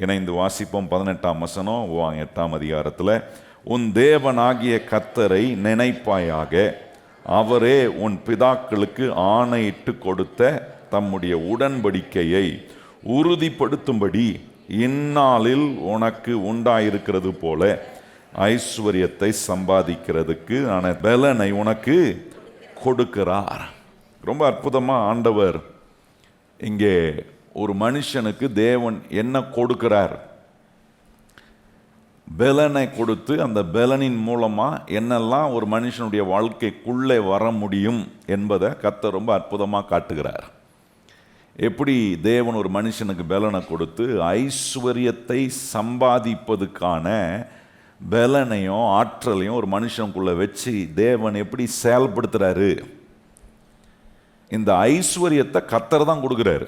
இணைந்து வாசிப்போம். 18ஆம் வசனம், 8ஆம் அதிகாரத்தில். உன் தேவனாகிய கர்த்தரை நினைப்பாயாக, அவரே உன் பிதாக்களுக்கு ஆணையிட்டு கொடுத்த தம்முடைய உடன்படிக்கையை உறுதிப்படுத்தும்படி இந்நாளில் உனக்கு உண்டாயிருக்கிறது போல ஐஸ்வர்யத்தை சம்பாதிக்கிறதுக்கு ஆன பலனை உனக்கு கொடுக்கிறார். ரொம்ப அற்புதமாக ஆண்டவர் இங்கே ஒரு மனுஷனுக்கு தேவன் என்ன கொடுக்கிறார்? பலனை கொடுத்து அந்த பலனின் மூலமாக என்னெல்லாம் ஒரு மனுஷனுடைய வாழ்க்கைக்குள்ளே வர முடியும் என்பதை கர்த்தர் ரொம்ப அற்புதமாக காட்டுகிறார். எப்படி தேவன் ஒரு மனுஷனுக்கு பலனை கொடுத்து ஐஸ்வர்யத்தை சம்பாதிப்பதுக்கான பலனையும் ஆற்றலையும் ஒரு மனுஷனுக்குள்ளே வச்சு தேவன் எப்படி செயல்படுத்துகிறாரு. இந்த ஐஸ்வர்யத்தை கர்த்தர் தான் கொடுக்குறாரு.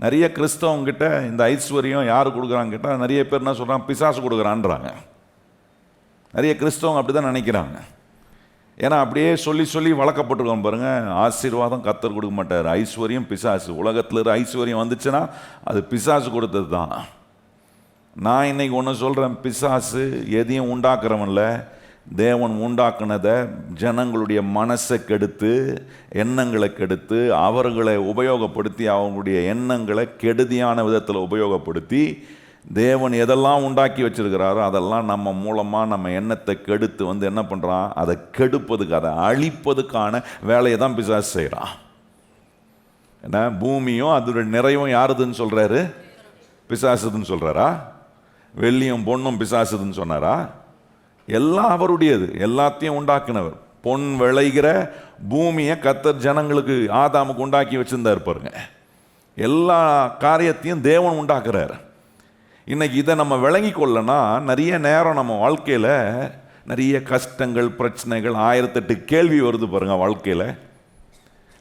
நிறைய கிறிஸ்தவங்கிட்ட இந்த ஐஸ்வர்யம் யார் கொடுக்குறாங்க கேட்டால் நிறைய பேர் என்ன சொல்கிறாங்க, பிசாசு கொடுக்குறான்றாங்க. நிறைய கிறிஸ்தவங்க அப்படி தான் நினைக்கிறாங்க. ஏன்னா அப்படியே சொல்லி சொல்லி வளர்க்கப்பட்டிருக்கோம் பாருங்கள். ஆசீர்வாதம் கர்த்தர் கொடுக்க மாட்டார், ஐஸ்வர்யம் பிசாசு. உலகத்தில் இருக்கிற ஐஸ்வர்யம் வந்துச்சுன்னா அது பிசாசு கொடுத்தது தான். நான் இன்னைக்கு ஒன்று சொல்கிறேன், பிசாசு எதையும் உண்டாக்குறவன்ல, தேவன் உண்டாக்குனதை ஜனங்களுடைய மனசை கெடுத்து எண்ணங்களை கெடுத்து அவர்களை உபயோகப்படுத்தி அவங்களுடைய எண்ணங்களை கெடுதியான விதத்தில் உபயோகப்படுத்தி தேவன் எதெல்லாம் உண்டாக்கி வச்சிருக்கிறாரோ அதெல்லாம் நம்ம மூலமாக நம்ம எண்ணத்தை கெடுத்து என்ன பண்ணுறான், அதை கெடுப்பதுக்கு, அதை அழிப்பதுக்கான வேலையை தான் பிசாசு செய்கிறான். ஏன்னா பூமியும் அதோட நிறைவும் யாருதுன்னு சொல்கிறாரு? பிசாசுதுன்னு சொல்கிறாரா? வெள்ளியும் பொண்ணும் பிசாசுதுன்னு சொன்னாரா? எல்லாம் அவருடையது, எல்லாத்தையும் உண்டாக்குனவர். பொன் விளைகிற பூமியை கர்த்தர் ஜனங்களுக்கு ஆதாமுக்கு உண்டாக்கி வச்சுருந்தா இருப்பாருங்க. எல்லா காரியத்தையும் தேவன் உண்டாக்குறார். இன்னைக்கு இதை நம்ம விளங்கி கொள்ளனா நிறைய நேரம் நம்ம வாழ்க்கையில் நிறைய கஷ்டங்கள், பிரச்சனைகள், 1008 கேள்வி வருது பாருங்க. வாழ்க்கையில்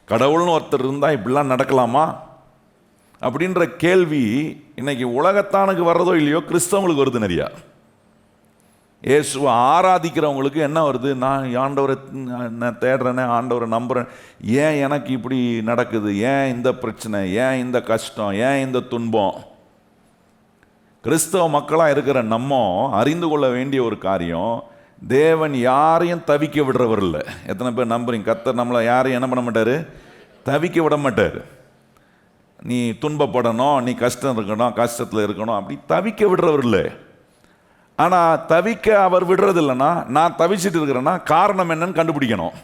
கடவுள்னு ஒருத்தர் இருந்தால் இப்படிலாம் நடக்கலாமா அப்படின்ற கேள்வி இன்னைக்கு உலகத்தானுக்கு வர்றதோ இல்லையோ கிறிஸ்தவங்களுக்கு வருது நிறையா. இயேசுவை ஆராதிக்கிறவங்களுக்கு என்ன வருது, நான் ஆண்டவரை நான் தேடுறேனே, ஆண்டவரை நம்புகிறேன், ஏன் எனக்கு இப்படி நடக்குது, ஏன் இந்த பிரச்சனை, ஏன் இந்த கஷ்டம், ஏன் இந்த துன்பம்? கிறிஸ்தவ மக்களாக இருக்கிற நம்ம அறிந்து கொள்ள வேண்டிய ஒரு காரியம், தேவன் யாரையும் தவிக்க விடுறவர் இல்லை. எத்தனை பேர் நம்புறீங்க? கர்த்தர் நம்மளை யாரையும் என்ன பண்ண மாட்டார்? தவிக்க விட மாட்டார். நீ துன்பப்படணும், நீ கஷ்டம் இருக்கணும், கஷ்டத்தில் இருக்கணும், அப்படி தவிக்க விடுறவர் இல்லை. ஆனால் தவிக்க அவர் விடுறது இல்லைன்னா, நான் தவிச்சிட்டு இருக்கிறேன்னா காரணம் என்னன்னு கண்டுபிடிக்கணும்.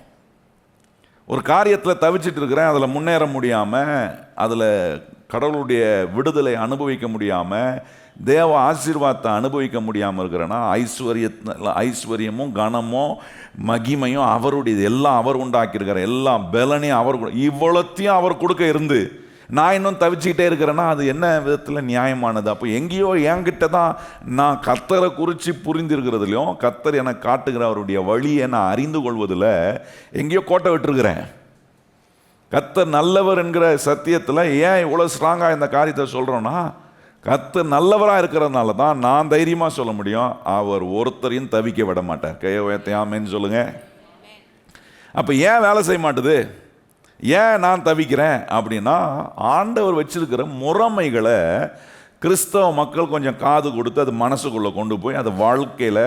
ஒரு காரியத்தில் தவிச்சிட்டு இருக்கிறேன், அதில் முன்னேற முடியாமல், அதில் கடவுளுடைய விடுதலை அனுபவிக்க முடியாமல், தேவ ஆசீர்வாதத்தை அனுபவிக்க முடியாமல் இருக்கிறேன்னா, ஐஸ்வர்யமும் கனமும் மகிமையும் அவருடையது, எல்லாம் அவர் உண்டாக்கியிருக்கிற எல்லா பலனையும் அவர், இவ்வளோத்தையும் அவர் கொடுக்க இருந்து நான் இன்னும் தவிச்சுக்கிட்டே இருக்கிறேன்னா அது என்ன விதத்தில் நியாயமானது? அப்போ எங்கேயோ என்கிட்ட தான் நான் கர்த்தரை குறித்து புரிந்திருக்கிறதுலையும் கர்த்தர் எனக்கு காட்டுகிற அவருடைய வழியை நான் அறிந்து கொள்வதில் எங்கேயோ கோட்டை விட்டுருக்கிறேன். கர்த்தர் நல்லவர் என்கிற சத்தியத்தில் ஏன் இவ்வளோ ஸ்ட்ராங்காக இந்த காரியத்தை சொல்கிறோன்னா, கர்த்தர் நல்லவராக இருக்கிறதுனால தான் நான் தைரியமாக சொல்ல முடியும், அவர் ஒருத்தரையும் தவிக்க விட மாட்டார். கையமைன்னு சொல்லுங்கள். அப்போ ஏன் வேலை செய்ய மாட்டுது, ஏன் நான் தவிக்கிறேன் அப்படின்னா, ஆண்டவர் வச்சிருக்கிற முறைமைகளை கிறிஸ்தவ மக்கள் கொஞ்சம் காது கொடுத்து அது மனசுக்குள்ளே கொண்டு போய் அது வாழ்க்கையில்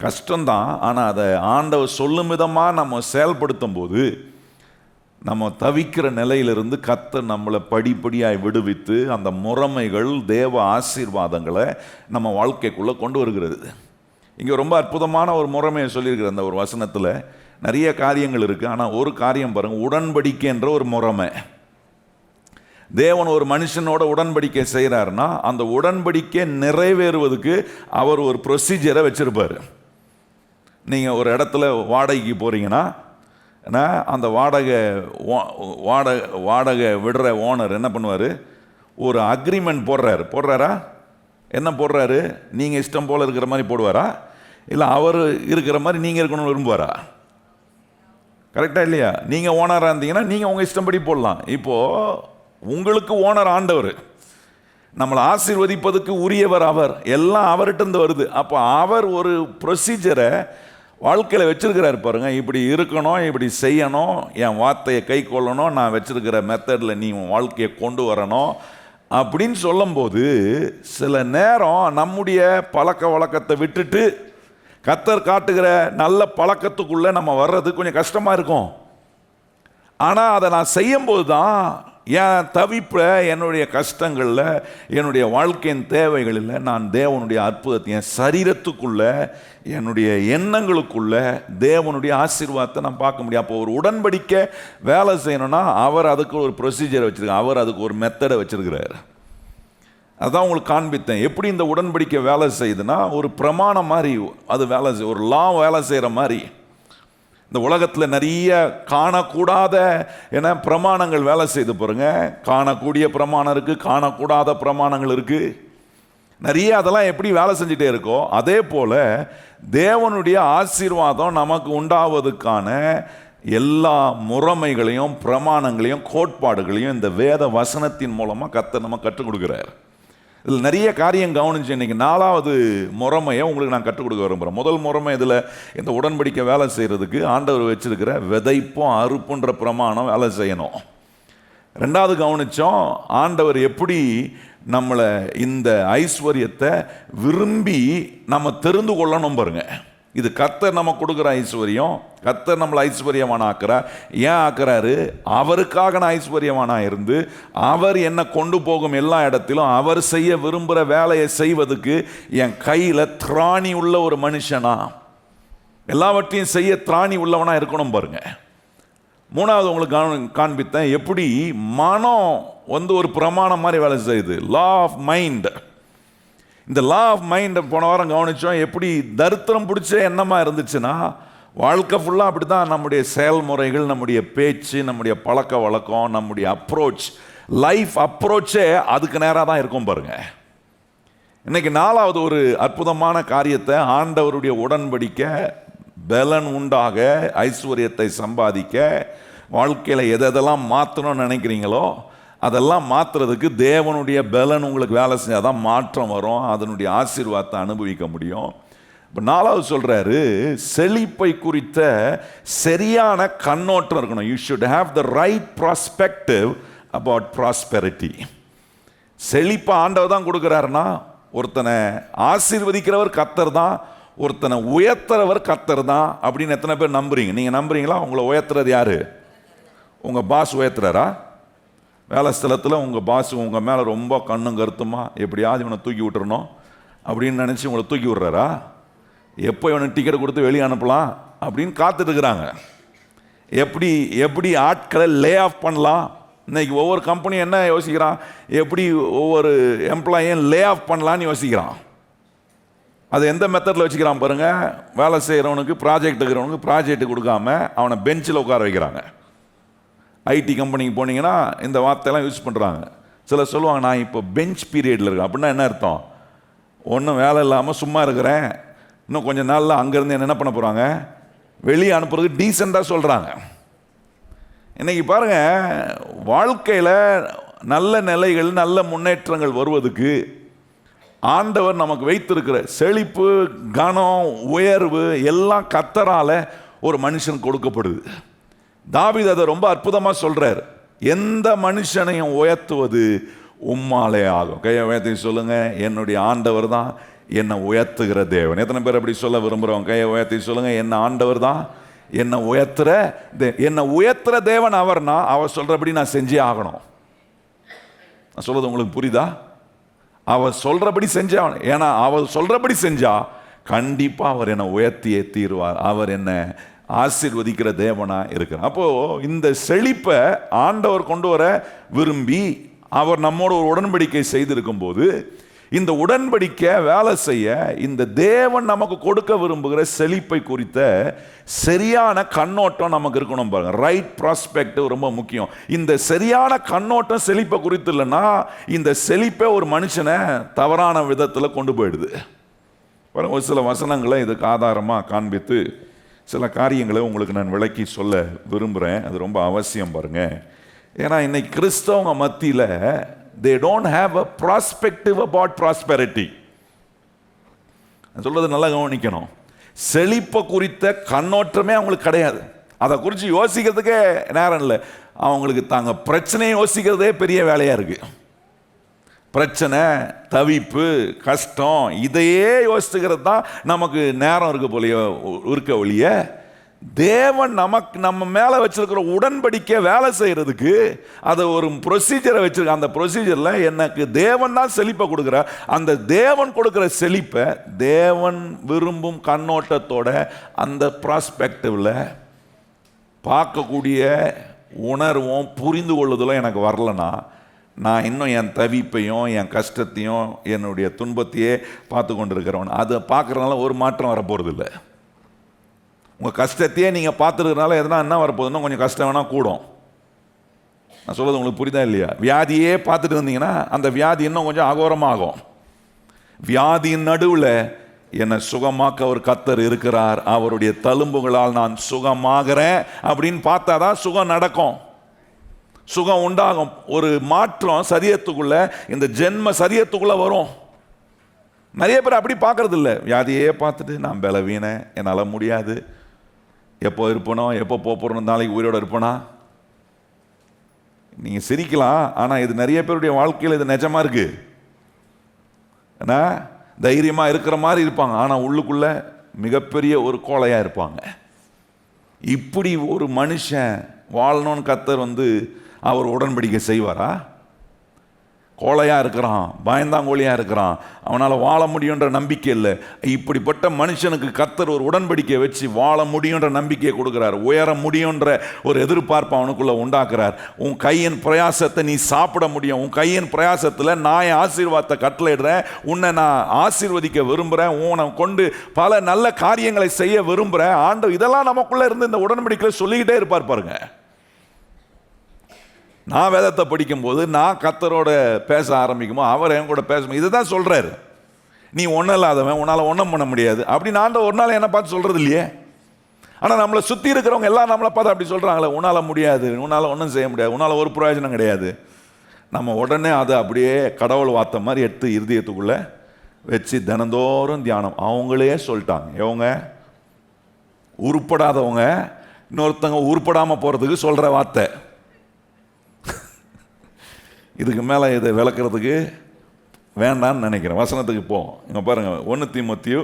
கஷ்டம்தான், ஆனால் அதை ஆண்டவர் சொல்லும் விதமாக நம்ம செயல்படுத்தும் போது நம்ம தவிக்கிற நிலையிலிருந்து கர்த்தர் நம்மளை படிப்படியாக விடுவித்து அந்த முறைமைகள் தேவ ஆசீர்வாதங்களை நம்ம வாழ்க்கைக்குள்ளே கொண்டு வருகிறது. இங்கே ரொம்ப அற்புதமான ஒரு முறைமையை சொல்லியிருக்கிற அந்த ஒரு வசனத்தில் நிறைய காரியங்கள் இருக்குது. ஆனால் ஒரு காரியம் பாருங்கள், உடன்படிக்கை என்ற ஒரு முறைமை. தேவன் ஒரு மனுஷனோட உடன்படிக்கை செய்கிறாருன்னா அந்த உடன்படிக்கை நிறைவேறுவதுக்கு அவர் ஒரு ப்ரொசீஜரை வச்சுருப்பார். நீங்கள் ஒரு இடத்துல வாடகைக்கு போகிறீங்கன்னா அந்த வாடகை விடுற ஓனர் என்ன பண்ணுவார், ஒரு அக்ரிமெண்ட் போடுறாரா? என்ன போடுறாரு? நீங்கள் இஷ்டம் போல் இருக்கிற மாதிரி போடுவாரா, இல்லை அவர் இருக்கிற மாதிரி நீங்கள் இருக்கணும்னு விரும்புவாரா? கரெக்டாக இல்லையா? நீங்கள் ஓனராக இருந்தீங்கன்னா நீங்கள் உங்கள் இஷ்டப்படி போடலாம். இப்போது உங்களுக்கு ஓனர் ஆண்டவர், நம்மளை ஆசீர்வதிப்பதுக்கு உரியவர் அவர், எல்லாம் அவர்கிட்ட வருது. அப்போ அவர் ஒரு ப்ரொசீஜரை வாழ்க்கையில் வச்சுருக்கிறார் பாருங்க. இப்படி இருக்கணும், இப்படி செய்யணும், என் வார்த்தையை கை கொள்ளணும், நான் வச்சுருக்கிற மெத்தடில் நீ உன் வாழ்க்கையை கொண்டு வரணும் அப்படின்னு சொல்லும்போது சில நேரம் நம்முடைய பழக்க வழக்கத்தை விட்டுட்டு கர்த்தர் காட்டுகிற நல்ல பழக்கத்துக்குள்ளே நம்ம வர்றது கொஞ்சம் கஷ்டமாக இருக்கும். ஆனால் அதை நான் செய்யும்போது தான் என் தவிப்பில், என்னுடைய கஷ்டங்களில், என்னுடைய வாழ்க்கையின் தேவைகளில் நான் தேவனுடைய அற்புதத்தை என் சரீரத்துக்குள்ள, என்னுடைய எண்ணங்களுக்குள்ள தேவனுடைய ஆசீர்வாதத்தை நான் பார்க்க முடியும். அப்போ ஒரு உடன்படிக்கை வேலை செய்யணும்னா அவர் அதுக்கு ஒரு ப்ரொசீஜரை வச்சுருக்கார், அவர் அதுக்கு ஒரு மெத்தடை வச்சுருக்கிறார். அதான் உங்களுக்கு காண்பித்தேன். எப்படி இந்த உடன்படிக்கை வேலை செய்யுதுன்னா, ஒரு பிரமாணம் மாதிரி அது வேலை செய்ய, ஒரு லா வேலை செய்கிற மாதிரி. இந்த உலகத்தில் நிறைய காணக்கூடாத என பிரமாணங்கள் வேலை செய்து பாருங்க. காணக்கூடிய பிரமாணம் இருக்குது, காணக்கூடாத பிரமாணங்கள் இருக்குது, நிறைய. அதெல்லாம் எப்படி வேலை செஞ்சுட்டே இருக்கோ அதே போல் தேவனுடைய ஆசீர்வாதம் நமக்கு உண்டாவதுக்கான எல்லா முறைமைகளையும் பிரமாணங்களையும் கோட்பாடுகளையும் இந்த வேத வசனத்தின் மூலமாக கர்த்தர் நம்ம கற்றுக் கொடுக்குறார். இதில் நிறைய காரியம் கவனிச்சு இன்றைக்கி 4வது முறைமையை உங்களுக்கு நான் கற்றுக் கொடுக்க விரும்புகிறேன். முதல் முறைமை இதில் இந்த உடன்படிக்கை வேலை செய்கிறதுக்கு ஆண்டவர் வச்சிருக்கிற விதைப்பும் அறுப்புன்ற பிரமாணம் வேலை செய்யணும். 2வது கவனித்தோம், ஆண்டவர் எப்படி நம்மளை இந்த ஐஸ்வர்யத்தை விரும்பி நம்ம தெரிந்து கொள்ளணும் பாருங்க. இது கர்த்தர் நம்ம கொடுக்குற ஐஸ்வர்யம். கர்த்தர் நம்மளை ஐஸ்வர்யமான ஆக்குறார். ஏன் ஆக்குறாரு? அவருக்காக நான் ஐஸ்வர்யமானா இருந்து அவர் என்னை கொண்டு போகும் எல்லா இடத்திலும் அவர் செய்ய விரும்புகிற வேலையை செய்வதுக்கு என் கையில் திராணி உள்ள ஒரு மனுஷனா, எல்லாவற்றையும் செய்ய திராணி உள்ளவனா இருக்கணும் பாருங்க. 3வது உங்களுக்கு காண்பித்தேன் எப்படி மனம் ஒரு பிரமாணம் மாதிரி வேலை செய்யுது. Law of mind. இந்த லா ஆஃப் மைண்டை போன வாரம் கவனித்தோம். எப்படி தரித்திரம் பிடிச்ச எண்ணமாக இருந்துச்சுன்னா வாழ்க்கை ஃபுல்லாக அப்படி தான் நம்முடைய செயல்முறைகள், நம்முடைய பேச்சு, நம்முடைய பழக்க வழக்கம், நம்முடைய அப்ரோச், லைஃப் அப்ரோச்சே அதுக்கு நேராக தான் இருக்கும் பாருங்க. இன்னைக்கு 4வது ஒரு அற்புதமான காரியத்தை ஆண்டவருடைய உடன்படிக்கை பலன் உண்டாக, ஐஸ்வர்யத்தை சம்பாதிக்க, வாழ்க்கையில் எதெல்லாம் மாற்றணும்னு நினைக்கிறீங்களோ அதெல்லாம் மாற்றுறதுக்கு தேவனுடைய பலன் உங்களுக்கு வேலை செஞ்சால் தான் மாற்றம் வரும், அதனுடைய ஆசீர்வாதத்தை அனுபவிக்க முடியும். இப்போ 4வது சொல்கிறாரு, செழிப்பை குறித்த சரியான கண்ணோட்டம் இருக்கணும். You should have the right prospective about prosperity. செழிப்பை ஆண்டவர் தான் கொடுக்குறாருன்னா, ஒருத்தனை ஆசீர்வதிக்கிறவர் கர்த்தர் தான், ஒருத்தனை உயர்த்துறவர் கர்த்தர் தான் அப்படின்னு எத்தனை பேர் நம்புறீங்க? நீங்கள் நம்புறீங்களா? உங்களை உயர்த்துறது யாரு? உங்கள் பாஸ் உயர்த்துறாரா? வேலை ஸ்தலத்தில் உங்கள் பாஸ் உங்கள் மேலே ரொம்ப கண்ணும் கருத்துமா எப்படியாவது இவனை தூக்கி விட்டுறணும் அப்படின்னு நினச்சி உங்களை தூக்கி விட்றாரா? எப்போ இவனுக்கு டிக்கெட் கொடுத்து வெளியே அனுப்பலாம் அப்படின்னு காத்துட்ருக்குறாங்க. எப்படி ஆட்களை லே ஆஃப் பண்ணலாம். இன்றைக்கி ஒவ்வொரு கம்பெனியும் என்ன யோசிக்கிறான்? எப்படி ஒவ்வொரு எம்ப்ளாயும் லே ஆஃப் பண்ணலான்னு யோசிக்கிறான். அது எந்த மெத்தடில் வச்சுக்கிறான் பாருங்கள். வேலை செய்கிறவனுக்கு, ப்ராஜெக்ட் இருக்கிறவனுக்கு ப்ராஜெக்ட் கொடுக்காம அவனை பெஞ்சில் உட்கார வைக்கிறாங்க. ஐடி கம்பெனிக்கு போனீங்கன்னா இந்த வார்த்தையெல்லாம் யூஸ் பண்ணுறாங்க. சிலர் சொல்லுவாங்க, நான் இப்போ பெஞ்ச் பீரியடில் இருக்கேன். அப்படின்னா என்ன அர்த்தம்? ஒன்றும் வேலை இல்லாமல் சும்மா இருக்கிறேன், இன்னும் கொஞ்சம் நாளில் அங்கேருந்து என்ன பண்ண போகிறாங்க? வெளியே அனுப்புறதுக்கு டீசெண்டாக சொல்கிறாங்க. இன்றைக்கி பாருங்கள், வாழ்க்கையில் நல்ல நிலைகள், நல்ல முன்னேற்றங்கள் வருவதுக்கு ஆண்டவர் நமக்கு வைத்திருக்கிற செழிப்பு, கனம், உயர்வு எல்லாம் கர்த்தரால் ஒரு மனுஷன் கொடுக்கப்படுது. தாவீது அதை ரொம்ப அற்புதமாக சொல்கிறார். எந்த மனுஷனையும் உயர்த்துவது உம்மாலே ஆகும். கையை உயர்த்தி சொல்லுங்க, என்னுடைய ஆண்டவர் தான் என்னை உயர்த்துகிற தேவன். எத்தனை பேர் அப்படி சொல்ல விரும்புகிறோம்? கையை உயர்த்தி சொல்லுங்க, என்ன ஆண்டவர் தான் என்னை உயர்த்துற தேவன் அவர்னா அவர் சொல்கிறபடி நான் செஞ்சே ஆகணும். நான் சொல்றது உங்களுக்கு புரியுதா? அவர் சொல்கிறபடி செஞ்சே ஆகணும். ஏன்னா அவர் சொல்கிறபடி செஞ்சா கண்டிப்பாக அவர் என்னை உயர்த்தியே தீர்வார். அவர் என்னை ஆசீர்வதிக்கிற தேவனா இருக்கிறார். அப்போ இந்த செழிப்பை ஆண்டவர் கொண்டு வர விரும்பி அவர் நம்மோட ஒரு உடன்படிக்கை செய்திருக்கும் போது, இந்த உடன்படிக்கை வேலை செய்ய இந்த தேவன் நமக்கு கொடுக்க விரும்புகிற செழிப்பை குறித்த சரியான கண்ணோட்டம் நமக்கு இருக்கணும் பாருங்க. ரைட் ப்ராஸ்பெக்டிவ் ரொம்ப முக்கியம். இந்த சரியான கண்ணோட்டம் செழிப்பை குறித்து இல்லைன்னா இந்த செழிப்பை ஒரு மனுஷனை தவறான விதத்தில் கொண்டு போயிடுது. பாருங்க, ஒரு சில வசனங்களை இதுக்கு ஆதாரமாக காண்பித்து சில காரியங்களை உங்களுக்கு நான் விளக்கி சொல்ல விரும்புகிறேன். அது ரொம்ப அவசியம் பாருங்க. ஏன்னா இன்னைக்கு கிறிஸ்தவங்க மத்தியில் they don't have a perspective about prosperity. சொல்றது நல்லா கவனிக்கணும். செழிப்பை குறித்த கண்ணோட்டமே அவங்களுக்கு கிடையாது. அதை குறித்து யோசிக்கிறதுக்கே நேரம் இல்லை. அவங்களுக்கு தாங்க பிரச்சனையை யோசிக்கிறதே பெரிய வேலையாக இருக்குது. பிரச்சனை, தவிப்பு, கஷ்டம், இதையே யோசிச்சுக்கிறது தான் நமக்கு நேரம் இருக்க ஒழிய தேவன் நம்ம மேலே வச்சிருக்கிற உடன்படிக்கை வேலை செய்யறதுக்கு அதை ஒரு ப்ரொசீஜரை வச்சிருக்க. அந்த ப்ரொசீஜரில் எனக்கு தேவன் தான் செழிப்பை கொடுக்குற. அந்த தேவன் கொடுக்குற செழிப்பை தேவன் விரும்பும் கண்ணோட்டத்தோட அந்த ப்ராஸ்பெக்டிவில் பார்க்கக்கூடிய உணர்வும் புரிந்து கொள்ளுதலும் எனக்கு வரலன்னா, நான் இன்னும் என் தவிப்பையும் என் கஷ்டத்தையும் என்னுடைய துன்பத்தையே பார்த்து கொண்டு இருக்கிறவன். அதை பார்க்குறதுனால ஒரு மாற்றம் வரப்போகிறது இல்லை. உங்கள் கஷ்டத்தையே நீங்கள் பார்த்துருக்கனால என்ன வரப்போகுதுன்னா கொஞ்சம் கஷ்டம் வேணால் கூடும். நான் சொல்கிறது உங்களுக்கு புரியுதா இல்லையா? வியாதியே பார்த்துட்டு இருந்தீங்கன்னா அந்த வியாதி இன்னும் கொஞ்சம் அகோரமாகும். வியாதியின் நடுவில் என்னை சுகமாக்க ஒரு கர்த்தர் இருக்கிறார், அவருடைய தழும்புகளால் நான் சுகமாகிறேன் அப்படின்னு பார்த்தா தான் சுகம் நடக்கும், சுகம் உண்டாகும். ஒரு மாற்றம் சரீரத்துக்குள்ள, இந்த ஜென்ம சரீரத்துக்குள்ள வரும். நிறைய பேர் அப்படி பார்க்கறது இல்லை. வியாதியே பார்த்துட்டு நான் பலவீனேன், என்னால் முடியாது, எப்போ இருப்பனோ, எப்போ போகிறோம், நாளைக்கு உயிரோடு இருப்பனா. நீங்கள் சிரிக்கலாம், ஆனால் இது நிறைய பேருடைய வாழ்க்கையில் இது நிஜமாக இருக்கு. ஏன்னா தைரியமாக இருக்கிற மாதிரி இருப்பாங்க, ஆனால் உள்ளுக்குள்ள மிகப்பெரிய ஒரு கோழையாக இருப்பாங்க. இப்படி ஒரு மனுஷன் வாழணும்னு கர்த்தர் அவர் உடன்படிக்கை செய்வாரா? கோழையாக இருக்கிறான், பயந்தாங்கோழியாக இருக்கிறான், அவனால் வாழ முடியுன்ற நம்பிக்கை இல்லை. இப்படிப்பட்ட மனுஷனுக்கு கர்த்தர் ஒரு உடன்படிக்கை வச்சு வாழ முடியுன்ற நம்பிக்கையை கொடுக்குறார், உயர முடியுன்ற ஒரு எதிர்பார்ப்பு அவனுக்குள்ளே உண்டாக்குறார். உன் கையின் பிரயாசத்தை நீ சாப்பிட முடியும், உன் கையின் பிரயாசத்தில் நான் என் ஆசீர்வாதத்தை கட்டளையிடுறேன், உன்னை நான் ஆசீர்வதிக்க விரும்புகிறேன், உன்னை கொண்டு பல நல்ல காரியங்களை செய்ய விரும்புகிறேன். ஆண்டவர் இதெல்லாம் நமக்குள்ளே இருந்து இந்த உடன்படிக்கையில் சொல்லிக்கிட்டே இருப்பார் பாருங்க. நான் வேதத்தை படிக்கும்போது, நான் கர்த்தரோட பேச ஆரம்பிக்குமோ அவர் என் கூட பேசும். இதை தான் சொல்கிறாரு, நீ ஒன்றும் இல்லாதவன், உன்னால் ஒன்றும் பண்ண முடியாது அப்படின்னு ஆண்டவர் ஒரு நாள் என்னை பார்த்து சொல்கிறது இல்லையே. ஆனால் நம்மளை சுற்றி இருக்கிறவங்க எல்லாம் நம்மளை பார்த்து அப்படி சொல்கிறாங்களே, உன்னால் முடியாது, உன்னால் ஒன்றும் செய்ய முடியாது, உன்னால் ஒரு பிரயோஜனம் கிடையாது. நம்ம உடனே அதை அப்படியே கடவுள் வார்த்தை மாதிரி எடுத்து இருதயத்துக்குள்ளே வச்சு தினந்தோறும் தியானம். அவங்களே சொல்லிட்டாங்க, இவங்க உருப்படாதவங்க இன்னொருத்தவங்க உருப்படாமல் போகிறதுக்கு சொல்கிற வார்த்தை. இதுக்கு மேலே இதை விளக்குறதுக்கு வேண்டான்னு நினைக்கிறேன். வசனத்துக்கு போவோம். இங்கே பாருங்கள், 1 தீமோத்தேயு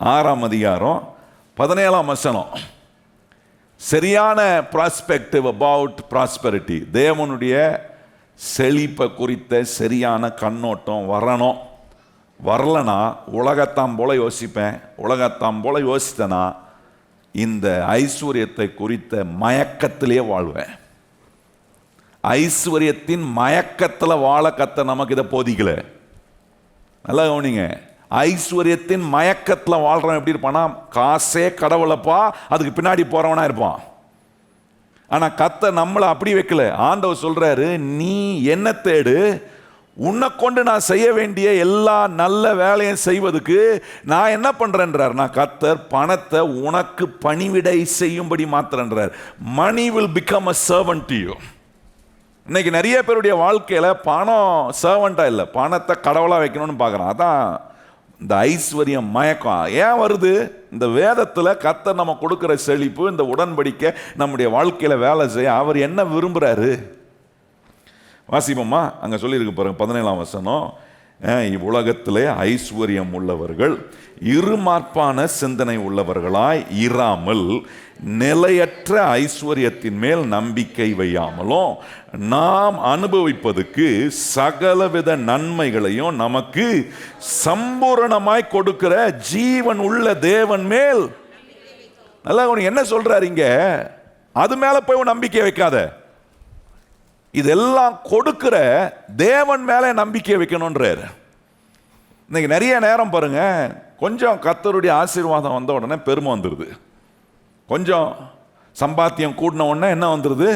6:17 சரியான ப்ராஸ்பெக்டிவ் அபவுட் ப்ராஸ்பெரிட்டி, தேவனுடைய செழிப்பை குறித்த சரியான கண்ணோட்டம் வரணும். வரலனா உலகத்தாம் போல யோசிப்பேன், உலகத்தாம் போல யோசித்தேன்னா இந்த ஐஸ்வர்யத்தை குறித்த மயக்கத்திலே வாழ்வேன். ஐஸ்வர்யத்தின் மயக்கத்தில் வாழ கர்த்தர் நமக்கு இதை போதிக்கல. நல்லா கவனிங்க, ஐஸ்வர்யத்தின் மயக்கத்தில் வாழ்றவன் எப்படி இருப்பான்னா, காசே கடவுளப்பா அதுக்கு பின்னாடி போறவனா இருப்பான். ஆனால் கர்த்தர் நம்மளை அப்படி வைக்கல. ஆண்டவர் சொல்றாரு, நீ என்ன தேடு, உன்னை கொண்டு நான் செய்ய வேண்டிய எல்லா நல்ல வேலையும் செய்வதுக்கு நான் என்ன பண்றேன்றார். நான் கர்த்தர் பணத்தை உனக்கு பணிவிடை செய்யும்படி மாத்திரன்றார். Money will become a servant to you. இன்னைக்கு நிறைய பேருடைய வாழ்க்கையில் பணம் சர்வெண்ட்டாக இல்லை, பணத்தை கடவுளாக வைக்கணும்னு பார்க்குறான். அதான் இந்த ஐஸ்வர்யம் மயக்கம் ஏன் வருது? இந்த வேதத்தில் கர்த்தர் நம்ம கொடுக்குற செழிப்பு, இந்த உடன்படிக்கை நம்முடைய வாழ்க்கையில் வேலை செய்ய அவர் என்ன விரும்புகிறாரு வாசிப்போமா? அங்கே சொல்லியிருக்கு பாருங்க, 17 இவ்வுலகத்திலே ஐஸ்வர்யம் உள்ளவர்கள் இருமார்ப்பான சிந்தனை உள்ளவர்களாய் இராமல் நிலையற்ற ஐஸ்வர்யத்தின் மேல் நம்பிக்கை வையாமலும் நாம் அனுபவிப்பதற்கு சகலவித நன்மைகளையும் நமக்கு சம்பூரணமாய் கொடுக்கிற ஜீவன் உள்ள தேவன் மேல். நல்லா என்ன சொல்றாரு இங்க? அது மேல போய் நம்பிக்கை வைக்காத, இதெல்லாம் கொடுக்கிற தேவன் மேல நம்பிக்கை வைக்கணும்ன்றார். இன்னைக்கு நிறைய நேரம் பாருங்க, கொஞ்சம் கர்த்தருடைய ஆசீர்வாதம் வந்த உடனே பெருமை வந்துடுது, கொஞ்சம் சம்பாத்தியம் கூடின உடனே என்ன வந்துடுது,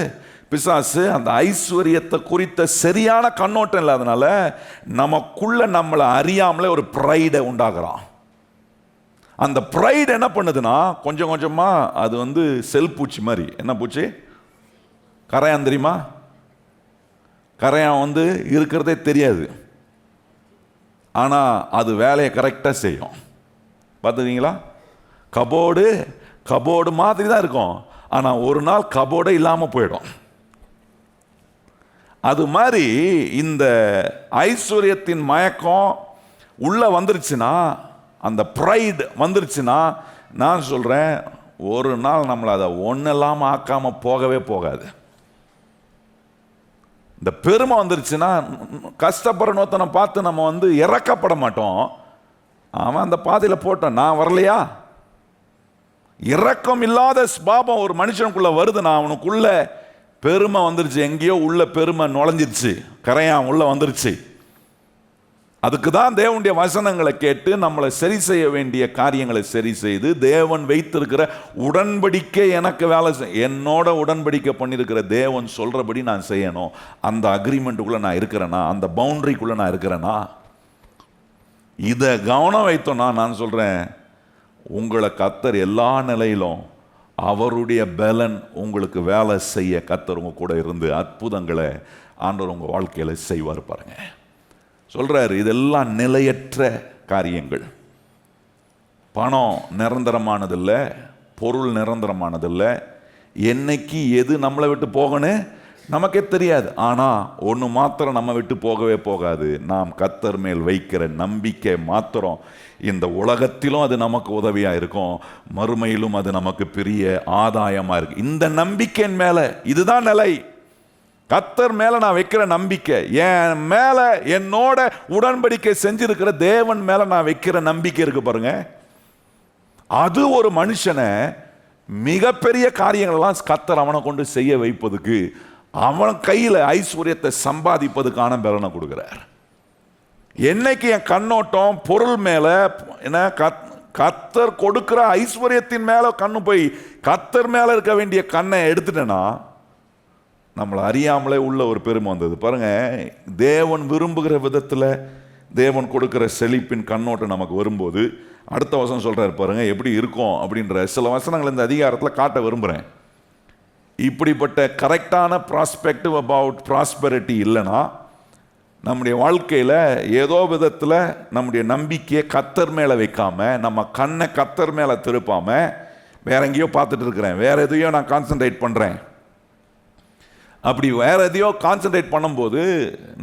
பிசாசு அந்த ஐஸ்வர்யத்தை குறித்த சரியான கண்ணோட்டம் இல்லாதனால நமக்குள்ள நம்மளை அறியாமலே ஒரு ப்ரைடை உண்டாக்குறான். அந்த ப்ரைடு என்ன பண்ணுதுன்னா கொஞ்சம் கொஞ்சமா அது செல் பூச்சி மாதிரி. என்ன பூச்சி? கரையான் தெரியுமா? கரையான் இருக்கிறதே தெரியாது, ஆனால் அது வேலையை கரெக்டாக செய்யும். பார்த்துக்கிங்களா? கபோர்டு மாதிரி தான் இருக்கும், ஆனால் ஒரு நாள் கபோர்டே இல்லாமல் போயிடும். அது மாதிரி இந்த ஐஸ்வர்யத்தின் மயக்கம் உள்ள வந்துருச்சுன்னா, அந்த ப்ரைட் வந்துருச்சுன்னா, நான் சொல்றேன், ஒரு நாள் நம்மளை அதை ஒன்னெல்லாம் ஆக்காம போகவே போகாது. இந்த பெருமை வந்துருச்சுன்னா, கஷ்டப்படுற நோத்தனை பார்த்து நம்ம இறக்கப்பட மாட்டோம். அவன் அந்த பாதையில் போட்டான், நான் வரலையா? இரக்கம் இல்லாத பாபம் ஒரு மனுஷனுக்குள்ள வருதுன்னா, அவனுக்குள்ள பெருமை வந்துருச்சு, எங்கேயோ உள்ள பெருமை நுழைஞ்சிருச்சு, கரையான் உள்ள வந்துருச்சு. அதுக்கு தான் தேவனுடைய வசனங்களை கேட்டு நம்மளை சரி செய்ய வேண்டிய காரியங்களை சரி செய்து, தேவன் வைத்திருக்கிற உடன்படிக்கை எனக்கு வேலை என்னோட உடன்படிக்கை பண்ணியிருக்கிற தேவன் சொல்றபடி நான் செய்யணும். அந்த அக்ரிமெண்ட்டுக்குள்ள நான் இருக்கிறேனா? அந்த பவுண்டரிக்குள்ள நான் இருக்கிறேனா? இதை கவனம் வைத்தோன்னா, நான் சொல்றேன், உங்களை கர்த்தர் எல்லா நிலையிலும் அவருடைய பலன் உங்களுக்கு வேலை செய்ய கர்த்தர் உங்க கூட இருந்து அற்புதங்களை ஆண்டவர் உங்க வாழ்க்கையில செய்வார். பாருங்க, சொல்றாரு, இதெல்லாம் நிலையற்ற காரியங்கள். பணம் நிரந்தரமானதில்லை, பொருள் நிரந்தரமானதில்லை. என்னைக்கு எது நம்மளை விட்டு போகணும் நமக்கே தெரியாது. ஆனால் ஒன்று மாத்திரம் நம்ம விட்டு போகவே போகாது, நாம் கர்த்தர் மேல் வைக்கிற நம்பிக்கை மாத்திரம். இந்த உலகத்திலும் அது நமக்கு உதவியாக இருக்கும், மறுமையிலும் அது நமக்கு பெரிய ஆதாயமாக இருக்கு. இந்த நம்பிக்கையின் மேலே, இதுதான் நிலை. கர்த்தர் மேலே நான் வைக்கிற நம்பிக்கை, என் மேலே என்னோட உடன்படிக்கை செஞ்சிருக்கிற தேவன் மேலே நான் வைக்கிற நம்பிக்கை இருக்கு பாருங்க. அது ஒரு மனுஷனை மிகப்பெரிய காரியங்களெல்லாம் கர்த்தர் அவனை கொண்டு செய்ய வைப்பதுக்கு, அவன் கையில் ஐஸ்வர்யத்தை சம்பாதிப்பதுக்கான பலனை கொடுக்கிறார். என்னைக்கு என் கண்ணோட்டம் பொருள் மேல, என்ன, கர்த்தர் கொடுக்கிற ஐஸ்வர்யத்தின் மேல கண்ணு போய் கர்த்தர் மேல இருக்க வேண்டிய கண்ணை எடுத்துட்டேன்னா, நம்மளை அறியாமலே உள்ள ஒரு பெருமை வந்தது பாருங்க. தேவன் விரும்புகிற விதத்தில் தேவன் கொடுக்கிற செழிப்பின் கண்ணோட்டம் நமக்கு வரும்போது, அடுத்த வசனம் சொல்றாரு பாருங்க, எப்படி இருக்கும் அப்படின்ற சில வசனங்கள் இந்த அதிகாரத்தில் காட்ட விரும்புகிறேன். இப்படிப்பட்ட கரெக்டான ப்ராஸ்பெக்டிவ் அபவுட் ப்ராஸ்பெரிட்டி இல்லைன்னா, நம்முடைய வாழ்க்கையில் ஏதோ விதத்தில் நம்முடைய நம்பிக்கையை கர்த்தர் மேலே வைக்காம, நம்ம கண்ணை கர்த்தர் மேலே திருப்பாம வேற எங்கேயோ பார்த்துட்டு இருக்கிறேன், வேற எதையோ நான் கான்சன்ட்ரேட் பண்ணுறேன். அப்படி வேற எதையோ கான்சன்ட்ரேட் பண்ணும்போது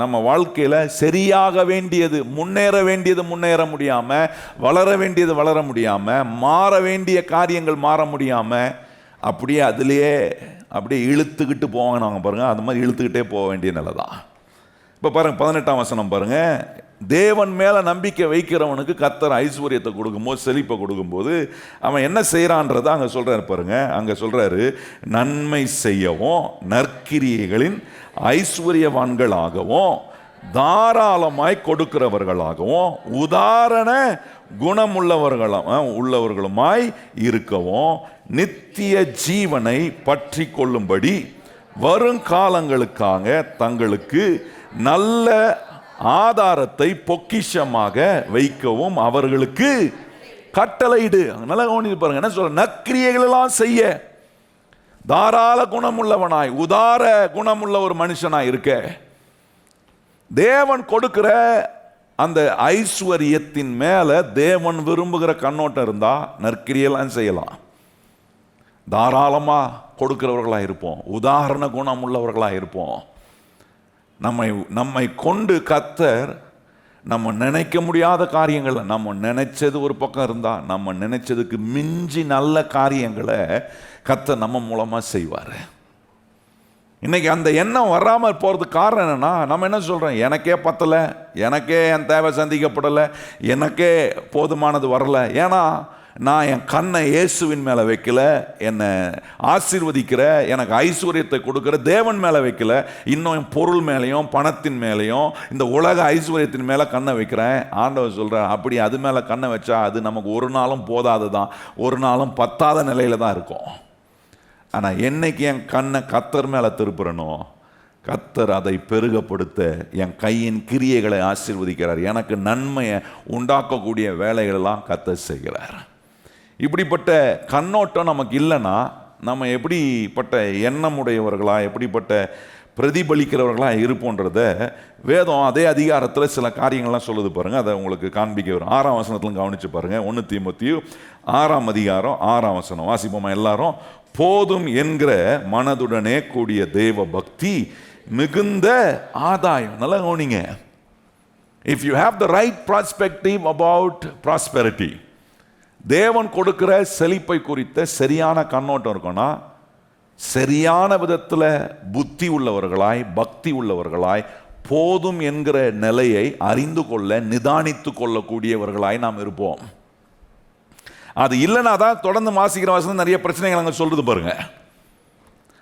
நம்ம வாழ்க்கையில் சரியாக வேண்டியது, முன்னேற வேண்டியது முன்னேற முடியாமல், வளர வேண்டியது வளர முடியாமல், மாற வேண்டிய காரியங்கள் மாற முடியாமல், அப்படியே அதுலேயே அப்படியே இழுத்துக்கிட்டு போவாங்க. நாங்கள் பாருங்கள், அது மாதிரி இழுத்துக்கிட்டே போக வேண்டிய நிலை தான். இப்போ பாருங்கள், 18ஆம் வசனம் பாருங்கள். தேவன் மேலே நம்பிக்கை வைக்கிறவனுக்கு கர்த்தர் ஐஸ்வர்யத்தை கொடுக்கும்போது, செழிப்பை கொடுக்கும்போது அவன் என்ன செய்கிறான்றதை அங்கே சொல்கிறாரு பாருங்க. அங்கே சொல்கிறாரு, நன்மை செய்யவும் நற்கிரியைகளின் ஐஸ்வர்யவான்களாகவும் தாராளமாய் கொடுக்கிறவர்களாகவும் உதாரண உள்ளவர்களுமாய் இருக்கவும் நித்திய ஜீவனை பற்றி கொள்ளும்படி வருங்காலங்களுக்காக தங்களுக்கு நல்ல ஆதாரத்தை பொக்கிஷமாக வைக்கவும் அவர்களுக்கு கட்டளையிடு. நல்லா கவனித்து பாருங்க, என்ன சொல்ற, நற்கிரியைகள் எல்லாம் செய்ய தாராள குணமுள்ளவனாய், உதார குணமுள்ள ஒரு மனுஷனாய் இருக்க, தேவன் கொடுக்கிற அந்த ஐஸ்வர்யத்தின் மேல தேவன் விரும்புகிற கண்ணோட்டம் இருந்தா நற்கிரியெல்லாம் செய்யலாம். தாராளமா கொடுக்கிறவர்களா இருப்போம், உதாரண குணம் உள்ளவர்களா இருப்போம். நம்மை கொண்டு கர்த்தர் நம்ம நினைக்க முடியாத காரியங்களை, நம்ம நினைச்சது ஒரு பக்கம் இருந்தா, நம்ம நினைச்சதுக்கு மிஞ்சி நல்ல காரியங்களை கர்த்தர் நம்ம மூலமா செய்வார். இன்னைக்கு அந்த எண்ணம் வராமல் போகிறதுக்கு காரணம் என்னன்னா, நம்ம என்ன சொல்கிறோம், எனக்கே பத்தலை, எனக்கே என் தேவை சந்திக்கப்படலை, எனக்கே போதுமானது வரலை. ஏன்னா நான் என் கண்ணை இயேசுவின் மேலே வைக்கல, என்னை ஆசீர்வதிக்கிற எனக்கு ஐஸ்வர்யத்தை கொடுக்குற தேவன் மேலே வைக்கல, இன்னும் என் பொருள் மேலேயும் பணத்தின் மேலேயும் இந்த உலக ஐஸ்வர்யத்தின் மேலே கண்ணை வைக்கிறேன். ஆண்டவர் சொல்கிறார், அப்படி அது மேலே கண்ணை வச்சா அது நமக்கு ஒரு நாளும் போதாது தான், ஒரு நாளும் பத்தாத நிலையில் தான் இருக்கும். ஆனால் என்னைக்கு என் கண்ணை கர்த்தர் மேலே திருப்புறனோ, கர்த்தர் அதை பெருகப்படுத்த என் கையின் கிரியைகளை ஆசீர்வதிக்கிறார், எனக்கு நன்மையை உண்டாக்கக்கூடிய வேலைகளெல்லாம் கர்த்தர் செய்கிறார். இப்படிப்பட்ட கண்ணோட்டம் நமக்கு இல்லைன்னா நம்ம எப்படிப்பட்ட எண்ணமுடையவர்களா, எப்படிப்பட்ட பிரதிபலிக்கிறவர்களாக இருப்போன்றத வேதம் அதே அதிகாரத்தில் சில காரியங்கள்லாம் சொல்லுது பாருங்கள். அதை உங்களுக்கு காண்பிக்க வரும். 6ஆம் வசனத்தில் கவனித்து பாருங்கள். 1 தீமோத்தேயு 6ஆம் அதிகாரம் 6ஆம் வசனம் வாசிப்போமா எல்லாரும். போதும் என்கிற மனதுடனே கூடிய தேவ பக்தி மிகுந்த ஆதாயம். நல்லா கவனிங்க. If you have the right perspective about prosperity, தேவன் கொடுக்கிற செழிப்பை குறித்த சரியான கண்ணோட்டம் இருக்குன்னா, சரியான விதத்தில் புத்தி உள்ளவர்களாய், பக்தி உள்ளவர்களாய், போதும் என்கிற நிலையை அறிந்து கொள்ள, நிதானித்து கொள்ளக்கூடியவர்களாய் நாம் இருப்போம். அது இல்லைன்னா தான் தொடர்ந்து வாசிக்கிற வசனம் நிறைய பிரச்சனைகள் அங்கே சொல்றது பாருங்க.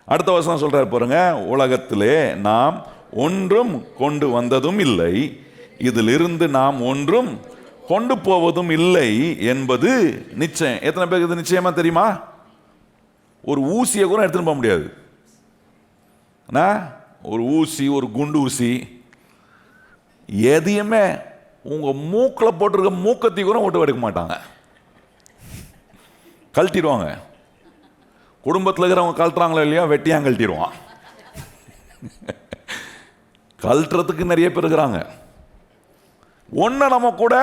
அடுத்த வசனம் சொல்றாரு பாருங்க, உலகத்திலே நாம் ஒன்றும் கொண்டு வந்ததும் இல்லை, இதிலிருந்து நாம் ஒன்றும் கொண்டு போவதும் இல்லை என்பது நிச்சயம். எத்தனை பேருக்கு இது நிச்சயமா தெரியுமா? ஒரு ஊசியை கூட எடுத்துன்னு போக முடியாது. ஒரு ஊசி, ஒரு குண்டு ஊசி, எதையுமே உங்க மூக்கில் போட்டிருக்க மூக்கத்தி கூட ஓட்டு எடுக்க மாட்டாங்க, கழட்டிடுவாங்க. குடும்பத்தில் இருக்கிறவங்க கழட்டுறாங்களோ இல்லையா, வெட்டியாங்க கழட்டிடுவான். கழட்டுறதுக்கு நிறைய பேர் இருக்கிறாங்க. ஒன்றை நம்ம கூட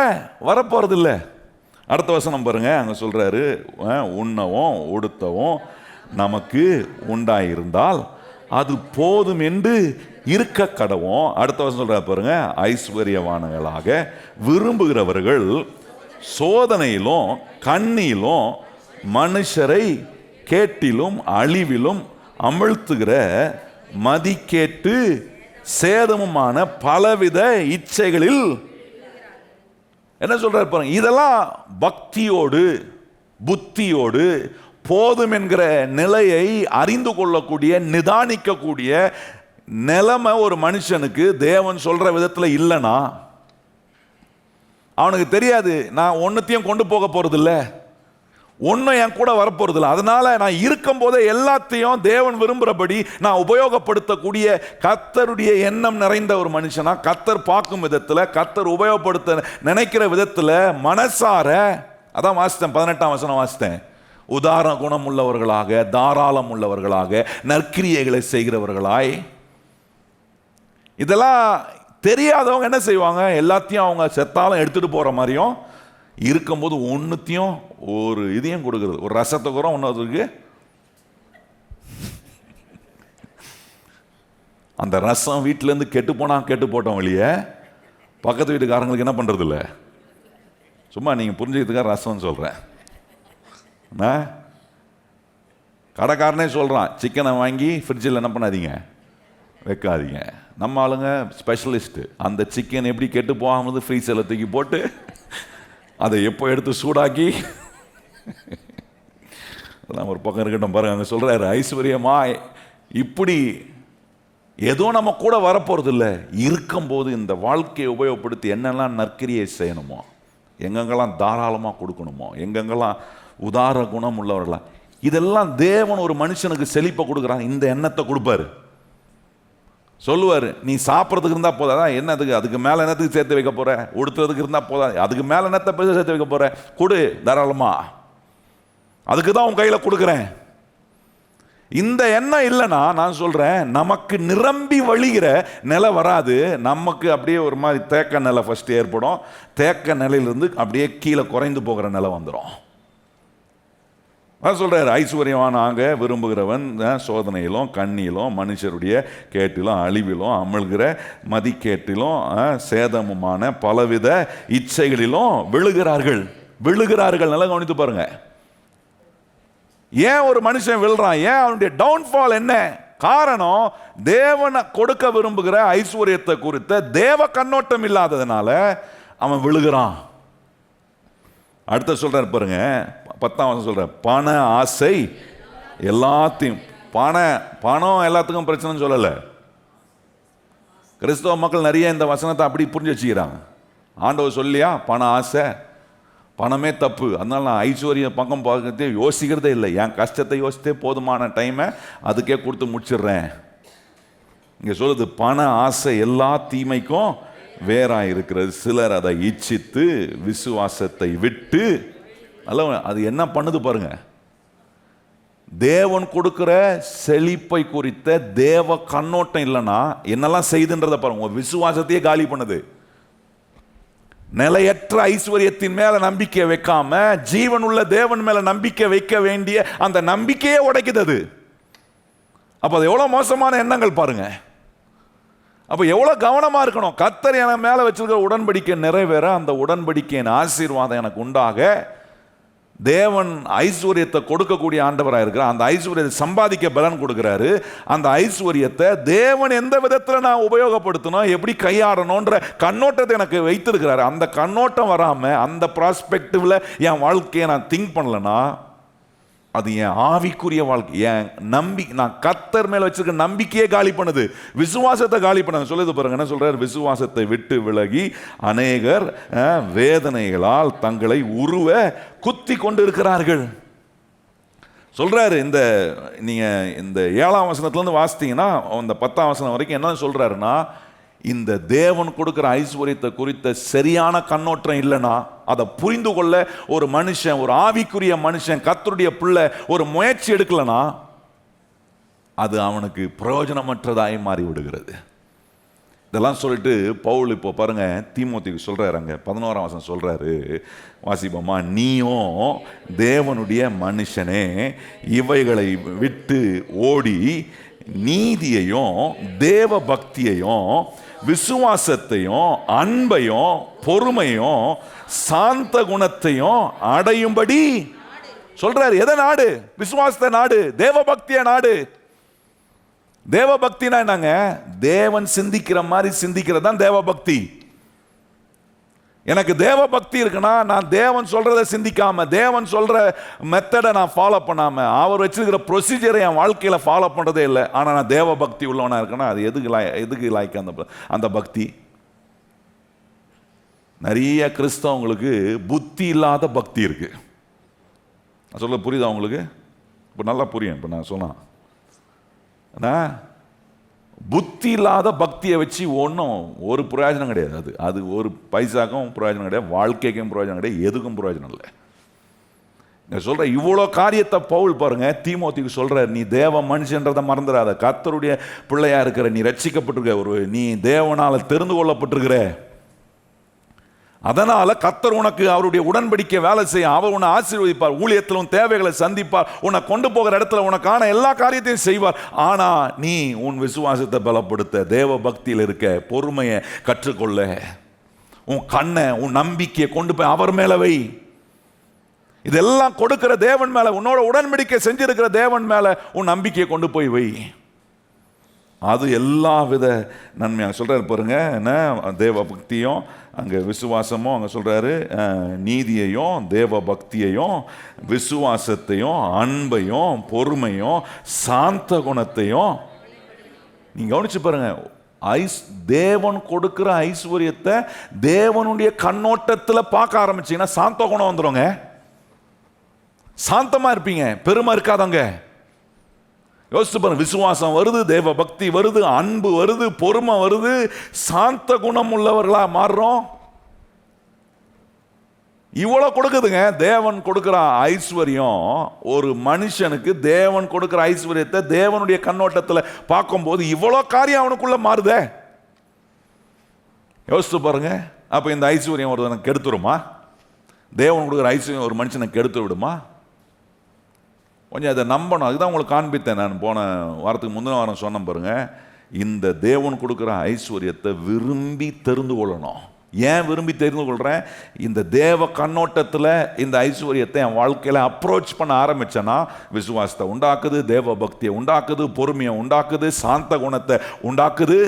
வரப்போறது இல்லை. அடுத்த வசனம் பாருங்க, அங்கே சொல்றாரு, உண்ணவும் உடுத்தவும் நமக்கு உண்டாயிருந்தால் அது போதும் என்று இருக்க கடவும். அடுத்த வசனம் சொல்றாரு பாருங்க, ஐஸ்வர்யவான்களாக விரும்புகிறவர்கள் சோதனையிலும் கண்ணியிலும் மனுஷரை கேட்டிலும் அழிவிலும் அமிழ்த்துகிற மதிக்கேட்டு சேதமுமான பலவித இச்சைகளில். என்ன சொல்றாரு பாருங்க, இதெல்லாம் பக்தியோடு புத்தியோடு போதும் என்கிற நிலையை அறிந்து கொள்ளக்கூடிய, நிதானிக்கக்கூடிய நிலைமை ஒரு மனுஷனுக்கு தேவன் சொல்ற விதத்துல இல்லைன்னா அவனுக்கு தெரியாது, நான் ஒன்னுத்தையும் கொண்டு போக போறது இல்லை, ஒன்னும் என் கூட வரப்போறது இல்லை. அதனால நான் இருக்கும் போதே எல்லாத்தையும் தேவன் விரும்புகிறபடி நான் உபயோகப்படுத்தக்கூடிய கர்த்தருடைய எண்ணம் நிறைந்த ஒரு மனுஷனா, கர்த்தர் பார்க்கும் விதத்தில், கர்த்தர் உபயோகப்படுத்த நினைக்கிற விதத்தில் மனசார, அதான் வாசித்தேன் 18ஆம் வசனம் வாசித்தேன், உதார குணம் உள்ளவர்களாக, தாராளம் உள்ளவர்களாக, நற்கிரியைகளை செய்கிறவர்களாய். இதெல்லாம் தெரியாதவங்க என்ன செய்வாங்க, எல்லாத்தையும் அவங்க செத்தாலும் எடுத்துட்டு போற மாதிரியும், இருக்கும்போது ஒன்னுத்தையும் ஒரு இதையும் கொடுக்கிறது, ஒரு ரசத்தை கூட ஒன்றுக்கு அந்த ரசம் வீட்டிலேருந்து கெட்டு போனால் கெட்டு போட்டோம் வெளியே, பக்கத்து வீட்டுக்காரங்களுக்கு என்ன பண்ணுறது இல்லை. சும்மா நீங்கள் புரிஞ்சுக்கிறதுக்காக ரசம்னு சொல்கிறேன். கடைக்காரனே சொல்கிறான், சிக்கனை வாங்கி ஃப்ரிட்ஜில் என்ன பண்ணாதீங்க, வைக்காதீங்க. நம்ம ஆளுங்க ஸ்பெஷலிஸ்ட்டு, அந்த சிக்கன் எப்படி கெட்டு போகாமல் ஃப்ரீசரில் தூக்கி போட்டு அதை எப்போ எடுத்து சூடாக்கி, அதெல்லாம் ஒரு பக்கம் இருக்கட்டும் பாருங்க. அங்கே சொல்கிறாரு, ஐஸ்வர்யமா இப்படி ஏதோ நம்ம கூட வரப்போகிறது இல்லை, இருக்கும்போது இந்த வாழ்க்கையை உபயோகப்படுத்தி என்னெல்லாம் நற்கிரியை செய்யணுமோ, எங்கெங்கெல்லாம் தாராளமாக கொடுக்கணுமோ, எங்கெங்கெல்லாம் உதார குணம் உள்ளவர்களா, இதெல்லாம் தேவன் ஒரு மனுஷனுக்கு செழிப்பை கொடுக்குறாங்க. இந்த எண்ணத்தை கொடுப்பாரு, சொல்லுவார், நீ சாப்பிட்றதுக்கு இருந்தால் போதா, என்னதுக்கு அதுக்கு மேலே என்னத்துக்கு சேர்த்து வைக்க போற, உடுத்துறதுக்கு இருந்தால் போதா, அதுக்கு மேலே என்னத்தை பேச சேர்த்து வைக்க போற, கொடு தாராளமா, அதுக்கு தான் உன் கையில் கொடுக்குறேன். இந்த எண்ணம் இல்லைன்னா நான் சொல்றேன், நமக்கு நிரம்பி வழிகிற நிலை வராது. நமக்கு அப்படியே ஒரு மாதிரி தேக்க நிலை ஃபர்ஸ்ட் ஏற்படும், தேக்க நிலையிலிருந்து அப்படியே கீழே குறைந்து போகிற நிலை வந்துடும். சொல்றாரு, ஐஸ்வர்யவானாக விரும்புகிறவன் சோதனையிலும் கண்ணியிலும் மனுஷருடைய கேட்டிலும் அழிவிலும் அமிழ்கிற மதிக்கேட்டிலும் சேதமுமான பலவித இச்சைகளிலும் விழுகிறார்கள். நல்லா கவனித்து பாருங்க. ஏன் ஒரு மனுஷன் விழுறான், ஏன் அவனுடைய டவுன்ஃபால் என்ன காரணம்? தேவனை கொடுக்க விரும்புகிற ஐஸ்வர்யத்தை குறித்த தேவ கண்ணோட்டம் இல்லாததுனால அவன் விழுகிறான். அடுத்த சொல்றாரு பாருங்க, 10ஆம் வசனம் சொல்ற, பண ஆசை எல்லாத்தையும், பணம் எல்லாத்துக்கும் பிரச்சனைன்னு சொல்லல. கிறிஸ்தவ மக்கள் நிறைய இந்த வசனத்தை அப்படி புரிஞ்சு வச்சுக்கிறாங்க. ஆண்டவர் சொல்லியா பண ஆசை, பணமே தப்பு, அதனால நான் ஐஸ்வர்ய பக்கம் பார்க்கறதே யோசிக்கிறதே இல்லை, என் கஷ்டத்தை யோசித்தே போதுமான டைமை அதுக்கே கொடுத்து முடிச்சிடுறேன். இங்க சொல்லுது, பண ஆசை எல்லா தீமைக்கும் வேறாய் இருக்கிறது, சிலர் அதை இச்சித்து விசுவாசத்தை விட்டு. அல்ல, அது என்ன பண்ணுது பாருங்க, தேவன் கொடுக்கிற செழிப்பை குறித்த தேவ கண்ணோட்டம் இல்லைன்னா என்னெல்லாம் செய்துன்றதை பாருங்க. விசுவாசத்தையே காலி பண்ணுது. நிலையற்ற ஐஸ்வர்யத்தின் மேல நம்பிக்கை வைக்காம ஜீவன் உள்ள தேவன் மேல நம்பிக்கை வைக்க வேண்டிய அந்த நம்பிக்கையே உடைக்குது. அப்ப அது எவ்வளவு மோசமான எண்ணங்கள் பாருங்க. அப்போ எவ்வளோ கவனமாக இருக்கணும். கர்த்தர் என் மேலே வச்சிருக்கிற உடன்படிக்கை நிறைவேற, அந்த உடன்படிக்கையின் ஆசீர்வாதம் எனக்கு உண்டாக, தேவன் ஐஸ்வர்யத்தை கொடுக்கக்கூடிய ஆண்டவராக இருக்கிறார். அந்த ஐஸ்வர்யத்தை சம்பாதிக்க பலன் கொடுக்கிறாரு. அந்த ஐஸ்வர்யத்தை தேவன் எந்த விதத்தில் நான் உபயோகப்படுத்தணும், எப்படி கையாடணுன்ற கண்ணோட்டத்தை எனக்கு வைத்திருக்கிறாரு. அந்த கண்ணோட்டம் வராமல் அந்த ப்ராஸ்பெக்டிவ்ல என் வாழ்க்கையை நான் திங்க் பண்ணலன்னா, அது என் ஆவிக்குரிய வாழ்க்கை, என் நான் கர்த்தர் மேல வச்சிருக்க நம்பிக்கையே காலி பண்ணுது, விசுவாசத்தை காலி பண்ண சொல்லுது. பாருங்க என்ன சொல்றாரு, விசுவாசத்தை விட்டு விலகி அநேகர் வேதனைகளால் தங்களை உருவ குத்தி கொண்டு இருக்கிறார்கள் சொல்றாரு. இந்த நீங்க இந்த 7ஆம் வசனத்துல இருந்து வாசித்தீங்கன்னா அந்த 10ஆம் வசனம் வரைக்கும் என்ன சொல்றாருன்னா, இந்த தேவன் கொடுக்கிற ஐஸ்வர்யத்தை குறித்த சரியான கண்ணோட்டம் இல்லைன்னா, அதை புரிந்து கொள்ள ஒரு மனுஷன், ஒரு ஆவிக்குரிய மனுஷன், கர்த்தருடைய பிள்ளை ஒரு முயற்சி எடுக்கலனா, அது அவனுக்கு பிரயோஜனமற்றதாய் மாறி விடுகிறது. இதெல்லாம் சொல்லிட்டு பவுல் இப்போ பாருங்க தீமோத்தேயுக்கு சொல்றாரு, அங்க 11ஆம் வசனம் சொல்றாரு, வாசிப்போமா, நீயும் தேவனுடைய மனுஷனே இவைகளை விட்டு ஓடி நீதியையும் தேவ பக்தியையும் விசுவாசத்தையும் அன்பையும் பொறுமையும் சாந்த குணத்தையும் அடையும்படி சொல்றாரு. எதை நாடு? விசுவாசத்தை நாடு, தேவ பக்திய நாடு. தேவ பக்தினா என்னங்க? தேவன் சிந்திக்கிற மாதிரி சிந்திக்கிறது தான் தேவ பக்தி. எனக்கு தேவ பக்தி இருக்குன்னா, நான் தேவன் சொல்றதை சிந்திக்காம, தேவன் சொல்ற மெத்தடை நான் ஃபாலோ பண்ணாம, அவர் வச்சிருக்கிற ப்ரொசீஜரை என் வாழ்க்கையில ஃபாலோ பண்றதே இல்லை. ஆனா நான் தேவ பக்தி உள்ளவனா இருக்கேன்னா, அது எதுக்கு லாய்க்கு அந்த பக்தி? நிறைய கிறிஸ்தவங்களுக்கு புத்தி இல்லாத பக்தி இருக்கு. நான் சொல்ல புரியுதா உங்களுக்கு? இப்போ நல்லா புரியும். இப்போ நான் சொன்னா புத்தி இல்லாத பக்தியை வச்சு ஒன்றும் ஒரு பிரயோஜனம் கிடையாது. அது ஒரு பைசாக்கும் பிரயோஜனம் கிடையாது, வாழ்க்கைக்கும் பிரயோஜனம் கிடையாது, எதுக்கும் பிரயோஜனம் இல்லை. நான் சொல்ற இவ்வளோ காரியத்தை பவுல் பாருங்க தீமோத்தேயுக்கு சொல்ற, நீ தேவ மனுஷன்றதை மறந்துடாத, கர்த்தருடைய பிள்ளையா இருக்கிற, நீ ரட்சிக்கப்பட்டிருக்க, நீ தேவனால தெரிந்து கொள்ளப்பட்டிருக்கிற, அதனால கர்த்தர் உனக்கு அவருடைய உடன்படிக்கை வேலை செய்ய, அவர் உன்னை ஆசீர்வதிப்பார், ஊழியத்திலும் தேவைகளை சந்திப்பார், உன்னை கொண்டு போகிற இடத்துல உனக்கான எல்லா காரியத்தையும் செய்வார். ஆனா நீ உன் விசுவாசத்தை பலப்படுத்த, தேவ பக்தியில் இருக்க, பொறுமையை கற்றுக்கொள்ள, உன் கண்ணை, உன் நம்பிக்கையை கொண்டு போய் அவர் மேல வை. இதெல்லாம் கொடுக்கிற தேவன் மேல, உன்னோட உடன்படிக்கை செஞ்சிருக்கிற தேவன் மேல உன் நம்பிக்கையை கொண்டு போய் வை. அது எல்லா வித நன்மையாக சொல்றாரு பாருங்க. என்ன தேவ பக்தியும் அங்கே விசுவாசமும் அங்கே சொல்றாரு, நீதியையும் தேவ பக்தியையும் விசுவாசத்தையும் அன்பையும் பொறுமையும் சாந்த குணத்தையும் நீங்க கவனிச்சு பாருங்க. தேவன் கொடுக்கிற ஐஸ்வர்யத்தை தேவனுடைய கண்ணோட்டத்தில் பார்க்க ஆரம்பிச்சீங்கன்னா சாந்த குணம் வந்துருங்க. சாந்தமா இருப்பீங்க, பெருமை இருக்காதங்க. யோசிச்சு பாருங்க, விசுவாசம் வருது, தேவ பக்தி வருது, அன்பு வருது, பொறுமை வருது, சாந்த குணம் உள்ளவர்களா மாறுறோம். இவ்வளவு கொடுக்குதுங்க தேவன் கொடுக்கிற ஐஸ்வர்யம். ஒரு மனுஷனுக்கு தேவன் கொடுக்கிற ஐஸ்வர்யத்தை தேவனுடைய கண்ணோட்டத்தில் பார்க்கும்போது இவ்வளோ காரியம் அவனுக்குள்ள மாறுதே. யோசிச்சு பாருங்க. அப்ப இந்த ஐஸ்வர்யம் ஒரு கெடுத்துருமா? தேவன் கொடுக்குற ஐஸ்வர்யம் ஒரு மனுஷனை கெடுத்து விடுமா? கொஞ்சம் அதை நம்பணும். அதுதான் உங்களுக்கு காண்பித்தேன். நான் போன வாரத்துக்கு முந்தின வாரம் சொன்னேன் பாருங்க. இந்த தேவன் கொடுக்குற ஐஸ்வர்யத்தை விரும்பி தெரிந்து கொள்ளணும். ஏன் விரும்பி தெரிந்து கொள்றேன்? இந்த தேவ கண்ணோட்டத்தில் இந்த ஐஸ்வர்யத்தை என் வாழ்க்கையில அப்ரோச் பண்ண ஆரம்பிச்சேன்னா விசுவாசத்தை உண்டாக்குது, தேவ பக்தியை உண்டாக்குது, பொறுமையை உண்டாக்குது, சாந்த குணத்தை உண்டாக்குது.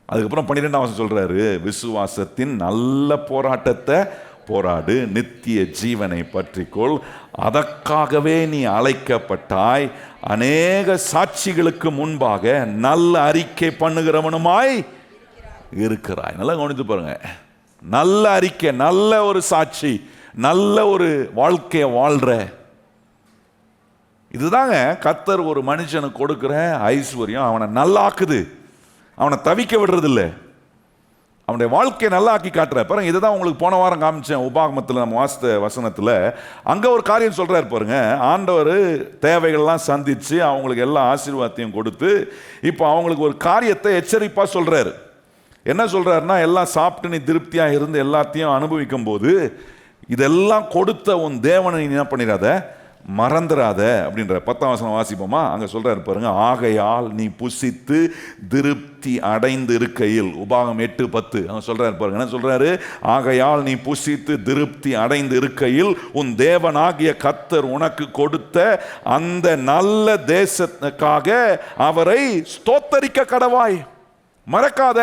அதுக்கப்புறம் 12ஆம் வசனம் சொல்றாரு, விசுவாசத்தின் நல்ல போராட்டத்தை போராடு, நித்திய ஜீவனை பற்றிக்கொள், அதற்காகவே நீ அழைக்கப்பட்டாய், அநேக சாட்சிகளுக்கு முன்பாக நல்ல அறிக்கை பண்ணுகிறவனுமாய் இருக்கிறாய். நல்லா கவனித்து பாருங்க. நல்ல அறிக்கை, நல்ல ஒரு சாட்சி, நல்ல ஒரு வாழ்க்கையை வாழ்ற, இதுதாங்க கர்த்தர் ஒரு மனுஷனுக்கு கொடுக்கிற ஐஸ்வர்யம். அவனை நல்லாக்குது, அவனை தவிக்க விடுறதில்லை, அவனுடைய வாழ்க்கையை நல்லா ஆக்கி காட்டுற. பாருங்க, இதை தான் உங்களுக்கு போன வாரம் காமிச்சேன். உபாகமத்தில் நம்ம வாசித்த வசனத்தில் அங்கே ஒரு காரியம் சொல்றாரு பாருங்க. ஆண்டவர் தேவைகள்லாம் சந்திச்சு அவங்களுக்கு எல்லா ஆசீர்வாதத்தையும் கொடுத்து இப்போ அவங்களுக்கு ஒரு காரியத்தை எச்சரிப்பா சொல்றாரு. என்ன சொல்றாருன்னா, எல்லாம் சாப்பிட்டு நீ திருப்தியாக இருந்து எல்லாத்தையும் அனுபவிக்கும் போது இதெல்லாம் கொடுத்த உன் தேவனை நீ என்ன பண்ணிடாத மறந்துடாத அப்படின்ற 10ஆம் வசனம் வாசிப்போமா? அங்க சொல்றாரு பாருங்க, ஆகையால் நீ புசித்து திருப்தி அடைந்து இருக்கையில். உபாகம் 8:10 அங்க சொல்றாரு பாருங்க, என்ன சொல்றாரு? ஆகையால் நீ புசித்து திருப்தி அடைந்து இருக்கையில் உன் தேவனாகிய கர்த்தர் உனக்கு கொடுத்த அந்த நல்ல தேசத்துக்காக அவரை ஸ்தோத்தரிக்க கடவாய். மறக்காத.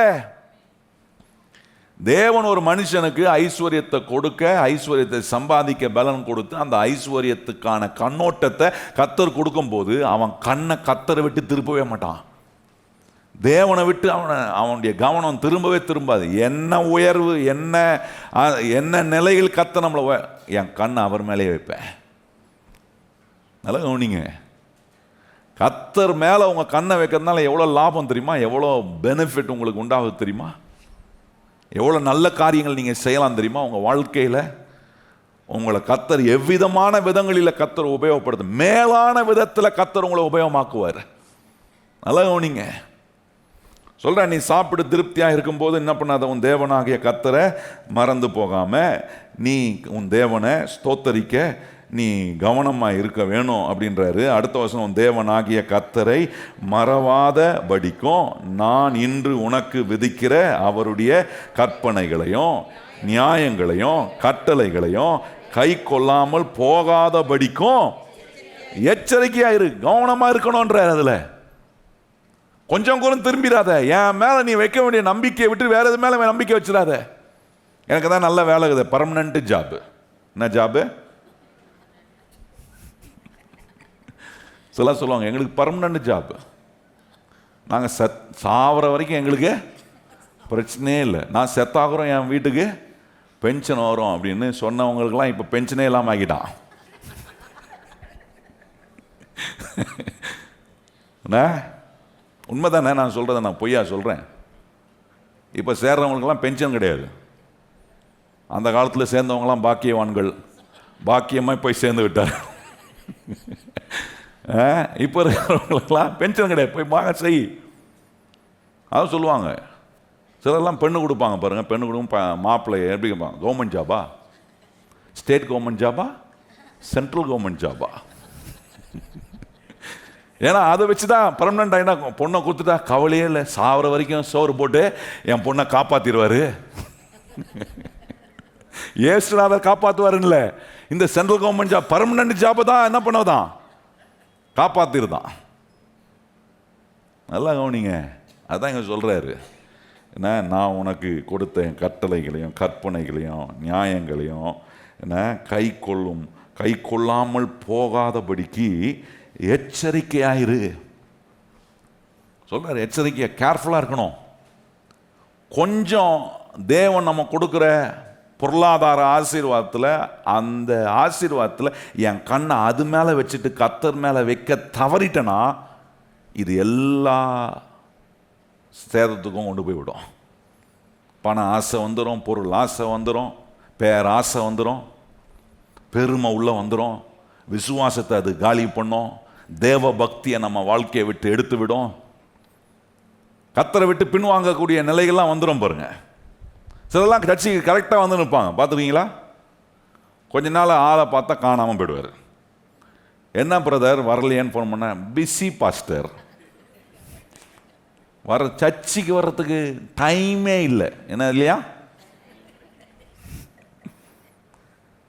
தேவன் ஒரு மனுஷனுக்கு ஐஸ்வர்யத்தை கொடுக்க, ஐஸ்வர்யத்தை சம்பாதிக்க பலன் கொடுத்து, அந்த ஐஸ்வர்யத்துக்கான கண்ணோட்டத்தை கர்த்தர் கொடுக்கும் போது அவன் கண்ணை கர்த்தரை விட்டு திருப்பவே மாட்டான். தேவனை விட்டு அவனுடைய கவனம் திரும்பாது. என்ன உயர்வு, என்ன நிலையில் கர்த்தர் நம்மளை, என் கண்ணை அவர் மேலே வைப்பேன். நல்லா கவனிங்க. கர்த்தர் மேலே உங்கள் கண்ணை வைக்கிறதுனால எவ்வளோ லாபம் தெரியுமா? எவ்வளோ பெனிஃபிட் உங்களுக்கு உண்டாகுது தெரியுமா? எவ்வளோ நல்ல காரியங்கள் நீங்கள் செய்யலாம் தெரியுமா? உங்கள் வாழ்க்கையில் உங்களை கர்த்தர் எவ்விதமான விதங்களில் கர்த்தர் உபயோகப்படுது, மேலான விதத்தில் கர்த்தர் உங்களை உபயோகமாக்குவார். நல்லா கவனிங்க. சொல்கிறேன், நீ சாப்பிட்டு திருப்தியாக இருக்கும்போது என்ன பண்ணாத, உன் தேவனாகிய கர்த்தரை மறந்து போகாமல் நீ உன் தேவனை ஸ்தோத்தரிக்க நீ கவனமாக இருக்க வேணும் அப்படின்றாரு. அடுத்த வசனம், தேவனாகிய கர்த்தரை மறவாத படிக்கும் நான் இன்று உனக்கு விதிக்கிற அவருடைய கற்பனைகளையும் நியாயங்களையும் கட்டளைகளையும் கை கொள்ளாமல் போகாத படிக்கும் எச்சரிக்கையாயிரு, கவனமாக இருக்கணும்ன்றார். அதில் கொஞ்சம் கூட திரும்பிடாத. என் மேலே நீ வைக்க வேண்டிய நம்பிக்கையை விட்டு வேற எது மேலே நம்பிக்கை வச்சிடாத. எனக்கு தான் நல்ல வேலை இருக்குது, பர்மனன்ட் ஜாப். என்ன ஜாபு? சில சொல்லுவாங்க, எங்களுக்கு பர்மனன்ட் ஜாப், நாங்கள் சாவர வரைக்கும் எங்களுக்கு பிரச்சனையே இல்லை, நான் செத்தாகிறோம் என் வீட்டுக்கு பென்ஷன் வரும் அப்படின்னு சொன்னவங்களுக்கெல்லாம் இப்போ பென்ஷனே இல்லாமல் ஆகிட்டான். உண்மைதானே நான் சொல்கிறத? நான் பொய்யா சொல்கிறேன்? இப்போ சேர்றவங்களுக்கெல்லாம் பென்ஷன் கிடையாது. அந்த காலத்தில் சேர்ந்தவங்களாம் பாக்கியவான்கள், பாக்கியமாக போய் சேர்ந்து விட்டார். இப்போ இருக்கிறவங்களுக்கெல்லாம் பென்ஷன் கிடையாது, போய் வாங்க செய். அதான் சொல்லுவாங்க. சிலர்லாம் பெண்ணு கொடுப்பாங்க பாருங்கள், பெண்ணு கொடுக்கும் மாப்பிள்ளை எப்படி கேட்பாங்க, கவர்மெண்ட் ஜாபா, ஸ்டேட் கவர்மெண்ட் ஜாபா, சென்ட்ரல் கவர்மெண்ட் ஜாபா? ஏன்னா அதை வச்சு தான் பர்மனெண்ட் ஆகினா பொண்ணை கொடுத்துட்டா கவலையே இல்லை, சாவர வரைக்கும் சோறு போட்டு என் பொண்ணை காப்பாற்றிடுவார், ஏசுநாதர் காப்பாற்றுவாருன்னு. இந்த சென்ட்ரல் கவர்மெண்ட் ஜாப் பர்மனெண்ட் ஜாப்பை தான் என்ன பண்ணதான், காப்பாற்றிருதான். நல்லா கவனிங்க. அதான் இங்கே சொல்கிறாரு, என்ன, நான் உனக்கு கொடுத்த என் கட்டளைகளையும் கற்பனைகளையும் நியாயங்களையும் என்ன கை கொள்ளாமல் போகாதபடிக்கு எச்சரிக்கையாயிரு சொல்கிறார். எச்சரிக்கையா, கேர்ஃபுல்லாக இருக்கணும். கொஞ்சம் தேவன் நம்ம கொடுக்குற பொருளாதார ஆசீர்வாதத்தில், அந்த ஆசீர்வாதத்தில் என் கண்ணை அது மேலே வச்சுட்டு கர்த்தர் மேலே வைக்க தவறிட்டேன்னா இது எல்லா சேதத்துக்கும் கொண்டு போய் விடும். பண ஆசை வந்துடும், பொருள் ஆசை வந்துடும், பேராசை வந்துடும், பெருமை உள்ள வந்துடும், விசுவாசத்தை அது காலி பண்ணும், தேவ பக்தியை நம்ம வாழ்க்கையை விட்டு எடுத்து விடும், கர்த்தரை விட்டு பின்வாங்கக்கூடிய நிலைகள்லாம் வந்துடும் பாருங்க. சிலர்லாம் கட்சிக்கு கரெக்டாக வந்து நிற்பாங்க, பார்த்துருக்கீங்களா? கொஞ்ச நாள் ஆளை பார்த்தா காணாமல் போயிடுவார். என்ன பிரதர் வரலையேன்னு ஃபோன் பண்ண, பிஸி பாஸ்டர், சர்ச்சுக்கு வர்றதுக்கு டைமே இல்லை, என்ன இல்லையா?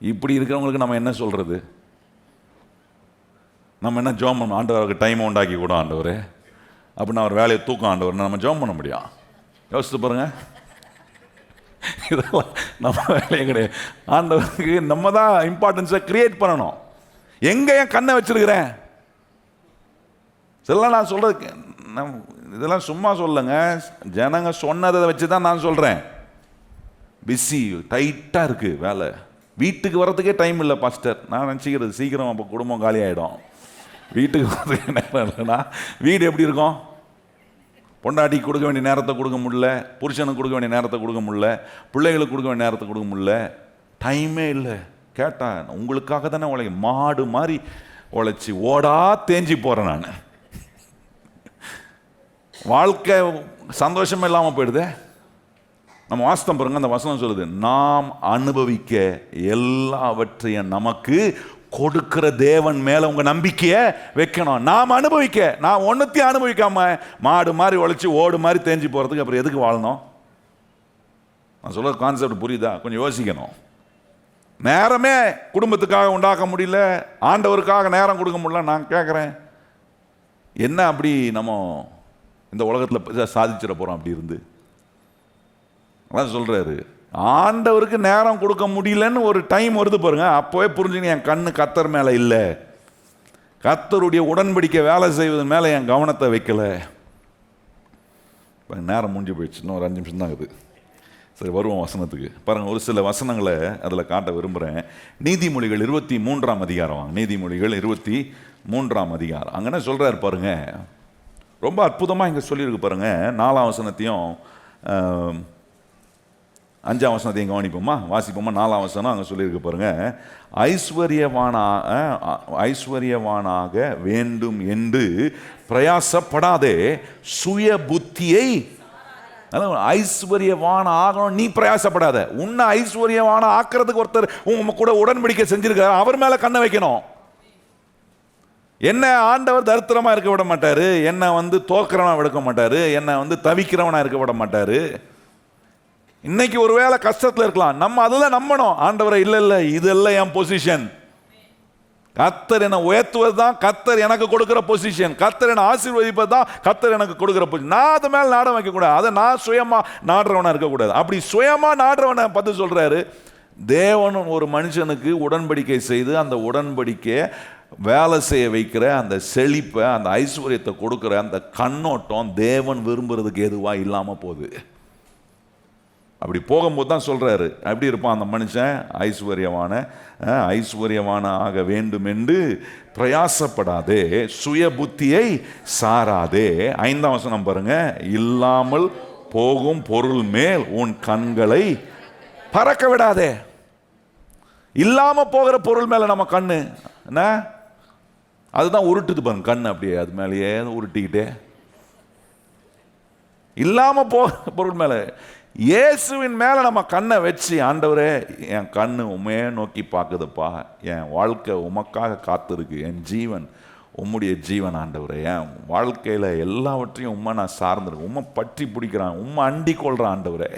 இப்படி இருக்கிறவங்களுக்கு நம்ம என்ன சொல்கிறது? நம்ம என்ன ஜோம் பண்ணணும்? ஆண்டவருக்கு டைமை உண்டாக்கி கூட ஆண்டவர் அப்படின்னா அவர் வேலையை தூக்கம் ஆண்டவர் நம்ம ஜோம் பண்ண முடியும்? யோசித்து பாருங்க. இதெல்லாம் நம்ம வேலையே கிடையாது. ஆண்டவருக்கு நம்ம தான் இம்பார்ட்டன்ஸை கிரியேட் பண்ணணும். எங்கே என் கண்ணை வச்சிருக்கிறேன்? இதெல்லாம் நான் சொல்றது, இதெல்லாம் சும்மா சொல்லுங்க, ஜனங்க சொன்னதை வச்சு தான் நான் சொல்கிறேன். பிஸி, டைட்டாக இருக்குது வேலை, வீட்டுக்கு வர்றதுக்கே டைம் இல்லை பாஸ்டர். நான் நினச்சிக்கிறது சீக்கிரம் அப்போ குடும்பம் காலி ஆகிடும். வீட்டுக்கு வர்றதுக்கு நேரம் இல்லைன்னா வீடு எப்படி இருக்கும்? பொண்டாட்டிக்கு கொடுக்க வேண்டிய நேரத்தை கொடுக்க முடியல, புருஷனுக்கு கொடுக்க வேண்டிய நேரத்தை கொடுக்க முடியல, பிள்ளைகளுக்கு கொடுக்க வேண்டிய நேரத்தை கொடுக்க முடியல, டைமே இல்லை. கேட்டால் உங்களுக்காக தானே உழைக்க, மாடு மாதிரி உழைச்சி ஓடா தேஞ்சி போகிறேன் நான். வாழ்க்கை சந்தோஷமே இல்லாமல் போயிடுதே. நம்ம வாஸ்தம் பாருங்க, அந்த வசனம் சொல்லுது, நாம் அனுபவிக்க எல்லாவற்றையும் நமக்கு கொடுக்கிற தேவன் மேல உங்க நம்பிக்கையை வைக்கணும். நாம் அனுபவிக்க, நான் ஒன்னத்தையும் அனுபவிக்காம மாடு மாதிரி உழைச்சி ஓடு மாதிரி தேஞ்சு போறதுக்கு அப்புறம் எதுக்கு வாழணும்? நான் சொல்ற கான்செப்ட் புரியுதா? கொஞ்சம் யோசிக்கணும். நேரமே குடும்பத்துக்காக உண்டாக்க முடியல, ஆண்டவருக்காக நேரம் கொடுக்க முடியல. நான் கேட்குறேன், என்ன அப்படி நம்ம இந்த உலகத்தில் சாதிச்சிட போகிறோம்? அப்படி இருந்து அதான் சொல்கிறாரு, ஆண்டவருக்கு நேரம் கொடுக்க முடியலன்னு ஒரு டைம் வருது பாருங்க, அப்போவே புரிஞ்சுங்க என் கண்ணு கர்த்தர் மேலே இல்லை, கர்த்தருடைய உடன்படிக்கை வேலை செய்வது மேலே என் கவனத்தை வைக்கல. நேரம் முடிஞ்சு போயிடுச்சு, இன்னும் ஒரு 5 நிமிஷம் தான் இருக்குது. சரி, வருவோம் வசனத்துக்கு. பாருங்கள், ஒரு சில வசனங்களை அதில் காட்ட விரும்புகிறேன். நீதிமொழிகள் 23ஆம் அதிகாரம் வாங்க. நீதிமொழிகள் 23ஆம் அதிகாரம். அங்கே சொல்கிறாரு பாருங்க, ரொம்ப அற்புதமாக இங்கே சொல்லியிருக்கு பாருங்க. 4ஆம் வசனத்தையும் 5ஆம் வசனத்தையும் கவனிப்போமா, வாசிப்போமா. 4ஆம் வசனம் அங்கே சொல்லியிருக்கு பாருங்க, ஐஸ்வர்யவானாக வேண்டும் என்று பிரயாசப்படாதே, சுய புத்தியை. ஐஸ்வர்யவான ஆகணும் நீ பிரயாசப்படாத. உன்னை ஐஸ்வர்யவான ஆக்கிறதுக்கு ஒருத்தர் உங்க கூட உடன்படிக்கை செஞ்சிருக்காரு, அவர் மேல கண்ணை வைக்கணும். என்ன ஆண்டவர் தரித்திரமா இருக்க விட மாட்டாரு, என்ன தோக்கிறவனா விட மாட்டாரு, என்ன தவிக்கிறவனா இருக்க விட மாட்டாரு. இன்னைக்கு ஒருவேளை கஷ்டத்துல இருக்கலாம், நம்ம அதுதான் நம்பணும். ஆண்டவரை இல்ல இல்ல இதெல்லாம் என் பொசிஷன், கர்த்தர் என்னை உயர்த்துவது தான் கர்த்தர் எனக்கு கொடுக்கிற பொசிஷன், கர்த்தர் என்னை ஆசீர்வதிப்பது தான் கர்த்தர் எனக்கு கொடுக்கிற பொசிஷன். நான் அது மேலே நாடம் வைக்கக்கூடாது, அதை நான் சுயமா நாடுறவனா இருக்கக்கூடாது. அப்படி சுயமா நாடுறவனை பார்த்து சொல்றாரு, தேவன் ஒரு மனுஷனுக்கு உடன்படிக்கை செய்து அந்த உடன்படிக்கையை வேலை செய்ய வைக்கிற அந்த செழிப்பை, அந்த ஐஸ்வர்யத்தை கொடுக்கிற அந்த கண்ணோட்டம் தேவன் விரும்புறதுக்கு எதுவா இல்லாம போகுது. அப்படி போகும்போது தான் சொல்றாரு, எப்படி இருப்பான் அந்த மனுஷன்? ஐஸ்வர்யவான ஆக வேண்டும் என்று பிரயாசப்படாதே, சுய புத்தியை சாராதே. 5ஆம் வசனம் பாருங்க, இல்லாமல் போகும் பொருள் மேல் உன் கண்களை பறக்க விடாதே. இல்லாம போகிற பொருள் மேல நம்ம கண்ணு என்ன, அதுதான் உருட்டுது பாருங்க கண்ணு, அப்படியே அது மேலேயே உருட்டிக்கிட்டே. இல்லாம போகிற பொருள் மேல, இயேசுவின் மேலே நம்ம கண்ணை வச்சு, ஆண்டவரே என் கண்ணு உண்மையே நோக்கி பார்க்குதுப்பா, என் வாழ்க்கை உமக்காக காத்திருக்கு, என் ஜீவன் உம்முடைய ஜீவன் ஆண்டவரே, என் வாழ்க்கையில் எல்லாவற்றையும் உண்மை நான் சார்ந்திருக்கேன், உண்மை பற்றி பிடிக்கிறான், உண்மை அண்டி கொள்கிறான் ஆண்டவரே.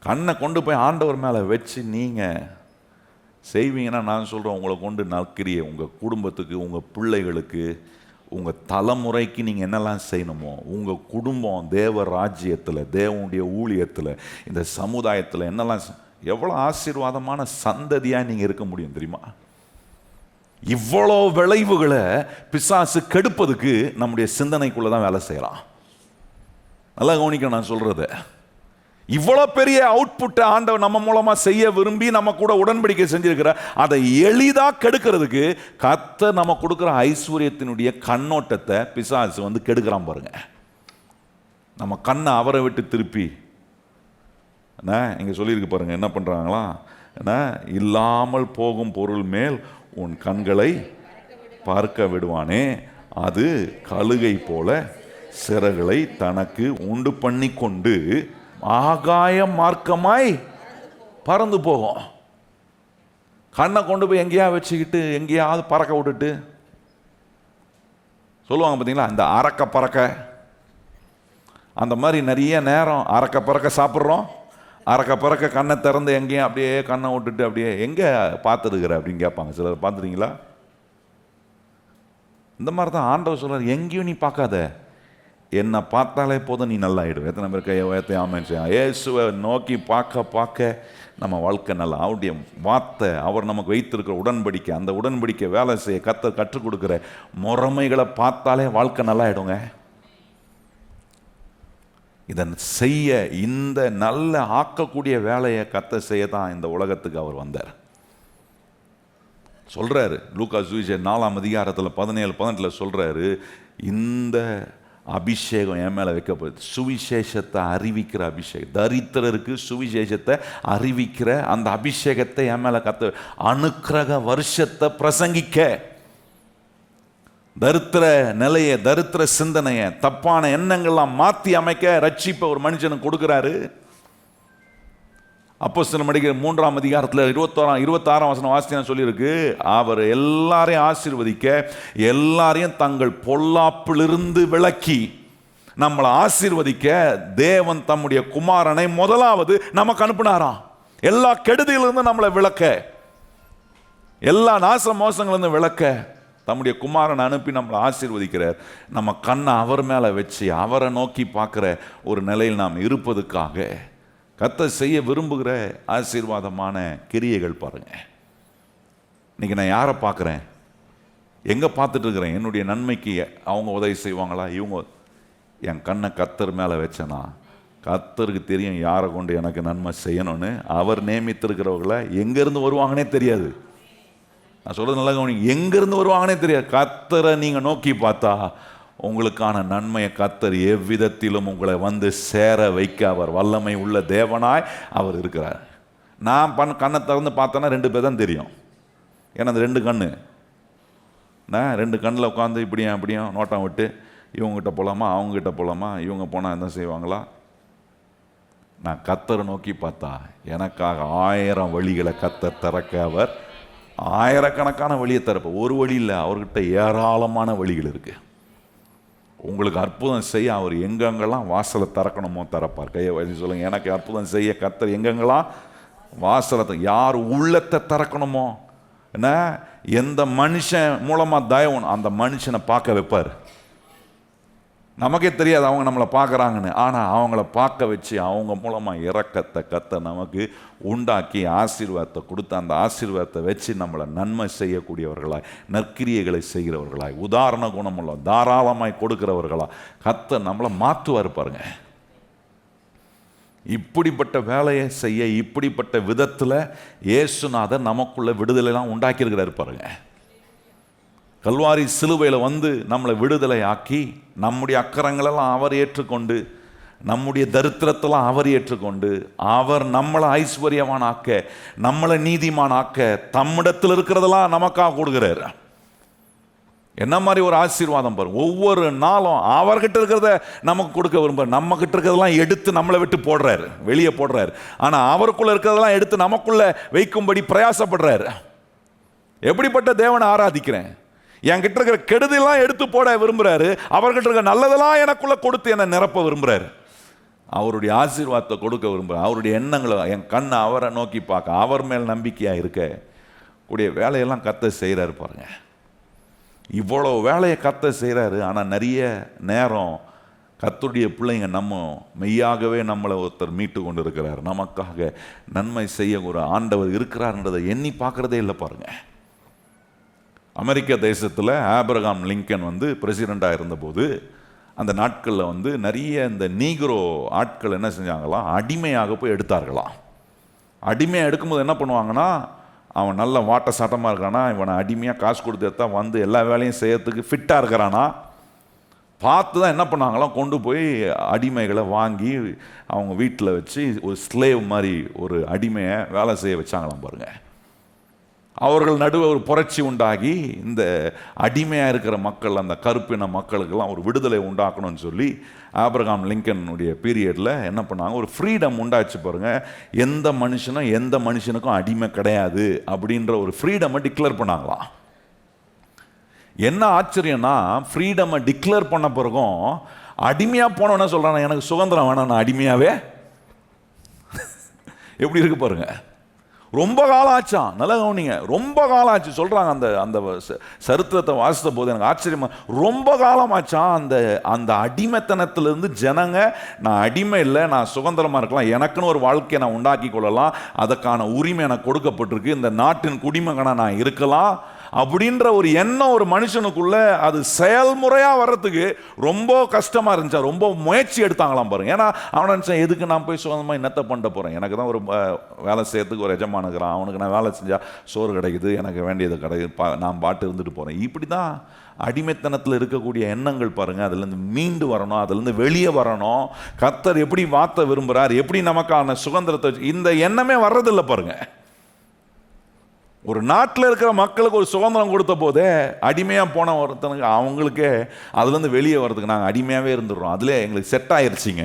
கண்ணை கொண்டு போய் ஆண்டவர் மேலே வச்சு நீங்கள் செய்வீங்கன்னா, நான் சொல்கிறேன், உங்களை கொண்டு நற்கிரியை உங்கள் குடும்பத்துக்கு, உங்கள் பிள்ளைகளுக்கு, உங்கள் தலைமுறைக்கு நீங்கள் என்னெல்லாம் செய்யணுமோ, உங்கள் குடும்பம் தேவ ராஜ்யத்தில், தேவனுடைய ஊழியத்தில், இந்த சமுதாயத்தில் என்னெல்லாம், எவ்வளோ ஆசீர்வாதமான சந்ததியாக நீங்கள் இருக்க முடியும் தெரியுமா? இவ்வளோ விளைவுகளை பிசாசு கெடுப்பதுக்கு நம்முடைய சிந்தனைக்குள்ளே தான் வேலை செய்யலாம். நல்லா கவனிக்க நான் சொல்கிறத. இவ்வளோ பெரிய அவுட்புட்டை ஆண்டவர் நம்ம மூலமாக செய்ய விரும்பி நம்ம கூட உடன்படிக்கை செஞ்சிருக்கிற, அதை எளிதாக கெடுக்கிறதுக்கு கர்த்தர் நம்ம கொடுக்குற ஐஸ்வர்யத்தினுடைய கண்ணோட்டத்தை பிசாசு கெடுக்கிறான் பாருங்க. நம்ம கண்ணை அவரை விட்டு திருப்பி என்ன இங்கே சொல்லியிருக்கு பாருங்க, என்ன பண்ணுறாங்களா, என்ன இல்லாமல் போகும் பொருள் மேல் உன் கண்களை பார்க்க விடுவானே, அது கழுகை போல சிறகுகளை தனக்கு உண்டு பண்ணி கொண்டு ஆகாய மார்க்கமாய் பறந்து போகும். கண்ணை கொண்டு போய் எங்கேயா வச்சுக்கிட்டு எங்கேயாவது பறக்க விட்டுட்டு சொல்லுவாங்க பார்த்தீங்களா, இந்த அறக்க பறக்க, அந்த மாதிரி நிறைய நேரம் அறக்க பறக்க சாப்பிட்றோம், அறக்க பறக்க கண்ணை திறந்து எங்கேயும் அப்படியே கண்ணை விட்டுட்டு அப்படியே எங்கே பார்த்துருக்குற அப்படின்னு கேட்பாங்க சிலர். பார்த்துட்டீங்களா? இந்த மாதிரி தான் ஆண்டவர் சொல்றார், எங்கேயும் நீ பார்க்காத, என்னை பார்த்தாலே போதும் நீ நல்லா ஆயிடுவேன். எத்தனை பேர் கையை உயர்த்தி ஆமென் செய்ய. இயேசுவை நோக்கி பார்க்க பார்க்க நம்ம வாழ்க்கை நல்லா, அவருடைய வார்த்தை, அவர் நமக்கு வைத்திருக்கிற உடன்படிக்கை, அந்த உடன்படிக்கை வேலை செய்ய கர்த்தர் கற்றுக் கொடுக்குற முறைமைகளை பார்த்தாலே வாழ்க்கை நல்லா ஆயிடுங்க. இதன் செய்ய, இந்த நல்ல ஆக்கக்கூடிய வேலையை கர்த்தர் செய்ய தான் இந்த உலகத்துக்கு அவர் வந்தார். சொல்றாரு லூக்கா சுவிசேஷம் 4ஆம் அதிகாரத்தில் 17-18 சொல்றாரு, இந்த அபிஷேகம் என் மேலே வைக்கப்படுது, சுவிசேஷத்தை அறிவிக்கிற அபிஷேகம், தரித்திரருக்கு சுவிசேஷத்தை அறிவிக்கிற அந்த அபிஷேகத்தை என் மேலே கத்த, அனுக்கிரக வருஷத்தை பிரசங்கிக்க, தரித்திர நிலையை, தரித்திர சிந்தனையை, தப்பான எண்ணங்கள்லாம் மாற்றி அமைக்க ரட்சிப்பை ஒரு மனுஷனுக்கு கொடுக்குறாரு. அப்போஸ்தலர் படிக்கிற 3ஆம் அதிகாரத்தில் 26ஆம் வசனம் வாசித்தேன்னு சொல்லியிருக்கு, அவர் எல்லாரையும் ஆசீர்வதிக்க எல்லாரையும் தங்கள் பொல்லாப்பிலிருந்து விலக்கி நம்மளை ஆசீர்வதிக்க தேவன் தம்முடைய குமாரனை முதலாவது நமக்கு அனுப்பினாராம். எல்லா கெடுதியிலிருந்து நம்மளை விளக்க, எல்லா நாச மோசங்களிலிருந்து விளக்க தம்முடைய குமாரனை அனுப்பி நம்மளை ஆசீர்வதிக்கிறார். நம்ம கண்ணை அவர் மேலே வச்சு அவரை நோக்கி பார்க்குற ஒரு நிலையில் நாம் இருப்பதுக்காக கர்த்தர் செய்ய விரும்புகிற ஆசீர்வாதமான கிரியைகள் பாருங்க. இன்னைக்கு நான் யாரை பார்க்குறேன், எங்கே பார்த்துட்டு இருக்கிறேன்? என்னுடைய நன்மைக்கு அவங்க உதவி செய்வாங்களா? இவங்க என் கண்ணை கர்த்தர் மேலே வச்சேனா, கர்த்தருக்கு தெரியும் யாரை கொண்டு எனக்கு நன்மை செய்யணும்னு. அவர் நியமித்திருக்கிறவர்களை எங்கேருந்து வருவாங்கன்னே தெரியாது. நான் சொல்கிறது நல்லா கவனிங்க, எங்கேருந்து வருவாங்கன்னே தெரியாது. கர்த்தரை நீங்கள் நோக்கி பார்த்தா உங்களுக்கான நன்மையை கர்த்தர் எவ்விதத்திலும் உங்களை வந்து சேர வைக்க அவர் வல்லமை உள்ள தேவனாய் அவர் இருக்கிறார். நான் கண்ணை திறந்து பார்த்தேன்னா 2 பேர் தான் தெரியும். ஏன்னா அந்த 2 கண்ணு, நான் 2 கண்ணில் உட்காந்து இப்படியும் அப்படியும் நோட்டம் விட்டு இவங்ககிட்ட போகலாமா அவங்ககிட்ட போகலாமா, இவங்க போனால் என்ன செய்வாங்களா. நான் கர்த்தரை நோக்கி பார்த்தா எனக்காக 1000 வழிகளை கர்த்தர் திறக்க அவர் ஆயிரக்கணக்கான வழியை திறப்ப. ஒரு வழி இல்லை, அவர்கிட்ட ஏராளமான வழிகள் இருக்குது. உங்களுக்கு அற்புதம் செய்ய அவர் எங்கெங்கெல்லாம் வாசலை திறக்கணுமோ திறப்பார். கையை வச்சு சொல்லுங்க, எனக்கு அற்புதம் செய்ய கர்த்தர் எங்கெங்கெல்லாம் வாசலை, யார் உள்ளத்தை திறக்கணுமோ, என்ன எந்த மனுஷன் மூலமாக தயவு அந்த மனுஷனை பார்க்க வைப்பார். நமக்கே தெரியாது அவங்க நம்மளை பார்க்குறாங்கன்னு, ஆனால் அவங்கள பார்க்க வச்சு அவங்க மூலமாக இரக்கத்தை கர்த்தர் நமக்கு உண்டாக்கி ஆசீர்வாதத்தை கொடுத்து அந்த ஆசீர்வாதத்தை வச்சு நம்மளை நன்மை செய்யக்கூடியவர்களாய், நற்கிரியைகளை செய்கிறவர்களாய், உதாரண குணமுள்ள தாராளமாய் கொடுக்கிறவர்களாய் கர்த்தர் நம்மளை மாற்றுவார் பாருங்க. இப்படிப்பட்ட வேலையை செய்ய இப்படிப்பட்ட விதத்தில் இயேசுநாதர் நமக்குள்ள விடுதலைலாம் உண்டாக்கியிருக்கிறார் பாருங்க. கல்வாரி சிலுவையில் வந்து நம்மளை விடுதலை ஆக்கி நம்முடைய அக்கறங்களெல்லாம் அவர் ஏற்றுக்கொண்டு நம்முடைய தரித்திரத்தெல்லாம் அவர் ஏற்றுக்கொண்டு அவர் நம்மளை ஐஸ்வர்யமானாக்க நம்மளை நீதிமானாக்க தம்மிடத்தில் இருக்கிறதெல்லாம் நமக்காக கொடுக்குறார். என்ன மாதிரி ஒரு ஆசீர்வாதம் பாருங்க. ஒவ்வொரு நாளும் அவர்கிட்ட இருக்கிறத நமக்கு கொடுக்க விரும்புகிறார். நம்ம கிட்ட இருக்கிறதெல்லாம் எடுத்து நம்மளை விட்டு போடுறாரு, வெளியே போடுறாரு. ஆனால் அவருக்குள்ள இருக்கிறதெல்லாம் எடுத்து நமக்குள்ள வைக்கும்படி பிரயாசப்படுறாரு. எப்படிப்பட்ட தேவனை ஆராதிக்கிறேன். என்கிட்ட இருக்கிற கெடுதலாம் எடுத்து போட விரும்புகிறாரு, அவர்கிட்ட இருக்கிற நல்லதெல்லாம் எனக்குள்ள கொடுத்து என்னை நிரப்ப விரும்புகிறாரு. அவருடைய ஆசீர்வாதத்தை கொடுக்க விரும்புகிறார். அவருடைய எண்ணங்களை, என் கண்ணை அவரை நோக்கி பார்க்க, அவர் மேல் நம்பிக்கையாக இருக்க கூடிய வேலையெல்லாம் கர்த்தர் செய்கிறாரு பாருங்க. இவ்வளோ வேலையை கர்த்தர் செய்கிறாரு. ஆனால் நிறைய நேரம் கர்த்தருடைய பிள்ளைங்க நம்ம மெய்யாகவே நம்மளை ஒருத்தர் மீட்டு கொண்டு இருக்கிறார், நமக்காக நன்மை செய்ய ஒரு ஆண்டவர் இருக்கிறார்ன்றதை எண்ணி பார்க்குறதே இல்லை பாருங்க. அமெரிக்க தேசத்தில் ஆபிரகாம் லிங்கன் வந்து பிரசிடெண்ட்டாக இருந்தபோது அந்த நாட்களில் வந்து நிறைய இந்த நீக்ரோ ஆட்கள் என்ன செஞ்சாங்களாம், அடிமையாக போய் எடுத்தார்களாம். அடிமையாக எடுக்கும்போது என்ன பண்ணுவாங்கன்னா, அவன் நல்ல வாட்ட சாட்டமாக இருக்கானா, இவனை அடிமையாக காசு கொடுத்து எடுத்தா வந்து எல்லா வேலையும் செய்யறதுக்கு ஃபிட்டாக இருக்கிறானா பார்த்து தான் என்ன பண்ணாங்களாம், கொண்டு போய் அடிமைகளை வாங்கி அவங்க வீட்டில் வச்சு ஒரு ஸ்லேவ் மாதிரி ஒரு அடிமையை வேலை செய்ய வச்சாங்களாம் பாருங்க. அவர்கள் நடுவே ஒரு புரட்சி உண்டாகி இந்த அடிமையாக இருக்கிற மக்கள், அந்த கருப்பின மக்களுக்கெல்லாம் ஒரு விடுதலை உண்டாக்கணும்னு சொல்லி ஆபிரகாம் லிங்கனுடைய பீரியடில் என்ன பண்ணாங்க, ஒரு ஃப்ரீடம் உண்டாச்சு பாருங்க. எந்த மனுஷனும் எந்த மனுஷனுக்கும் அடிமை கிடையாது அப்படின்ற ஒரு ஃப்ரீடமை டிக்ளேர் பண்ணாங்களாம். என்ன ஆச்சரியம்னா, ஃப்ரீடமை டிக்ளேர் பண்ண பிறகும் அடிமையாக போனவன சொல்கிறான், எனக்கு சுதந்திரம் வேணாம், நான் அடிமையாவே. எப்படி இருக்கு பாருங்க. ரொம்ப காலம் ஆச்சான், நல்லா கவனிங்க, ரொம்ப காலம் ஆச்சு சொல்கிறாங்க. அந்த அந்த சரித்திரத்தை வாசித்த போது எனக்கு ஆச்சரியமா, ரொம்ப காலம் ஆச்சான் அந்த அந்த அடிமைத்தனத்திலிருந்து ஜனங்க, நான் அடிமை இல்லை, நான் சுதந்திரமாக இருக்கலாம், எனக்குன்னு ஒரு வாழ்க்கையை நான் உண்டாக்கி கொள்ளலாம், அதற்கான உரிமை எனக்கு கொடுக்கப்பட்டிருக்கு, இந்த நாட்டின் குடிமகனாக நான் இருக்கலாம் அப்படின்ற ஒரு எண்ணம் ஒரு மனுஷனுக்குள்ள அது செயல்முறையாக வர்றதுக்கு ரொம்ப கஷ்டமாக இருந்துச்சா, ரொம்ப முயற்சி எடுத்தாங்களாம் பாருங்க. ஏன்னா அவனை நினச்சேன், எதுக்கு நான் போய் சுதந்திரமாக என்னத்தை பண்ண போகிறேன், எனக்கு தான் ஒரு வேலை செய்யறதுக்கு ஒரு எஜமான இருக்கிறான், அவனுக்கு நான் வேலை செஞ்சால் சோறு கிடைக்குது, எனக்கு வேண்டியது கிடைக்குது, நான் பாட்டு இருந்துட்டு போகிறேன். இப்படி தான் அடிமைத்தனத்தில் இருக்கக்கூடிய எண்ணங்கள் பாருங்கள். அதுலேருந்து மீண்டு வரணும், அதுலேருந்து வெளியே வரணும். கர்த்தர் எப்படி மாற்ற விரும்புகிறார், எப்படி நமக்கான சுதந்திரத்தை, இந்த எண்ணமே வர்றதில்லை பாருங்கள். ஒரு நாட்டில் இருக்கிற மக்களுக்கு ஒரு சுதந்திரம் கொடுத்த போதே அடிமையாக போன ஒருத்தனுக்கு அவங்களுக்கே அதுலேருந்து வெளியே வர்றதுக்கு நாங்கள் அடிமையாகவே இருந்துடுறோம், அதிலே எங்களுக்கு செட் ஆயிடுச்சிங்க.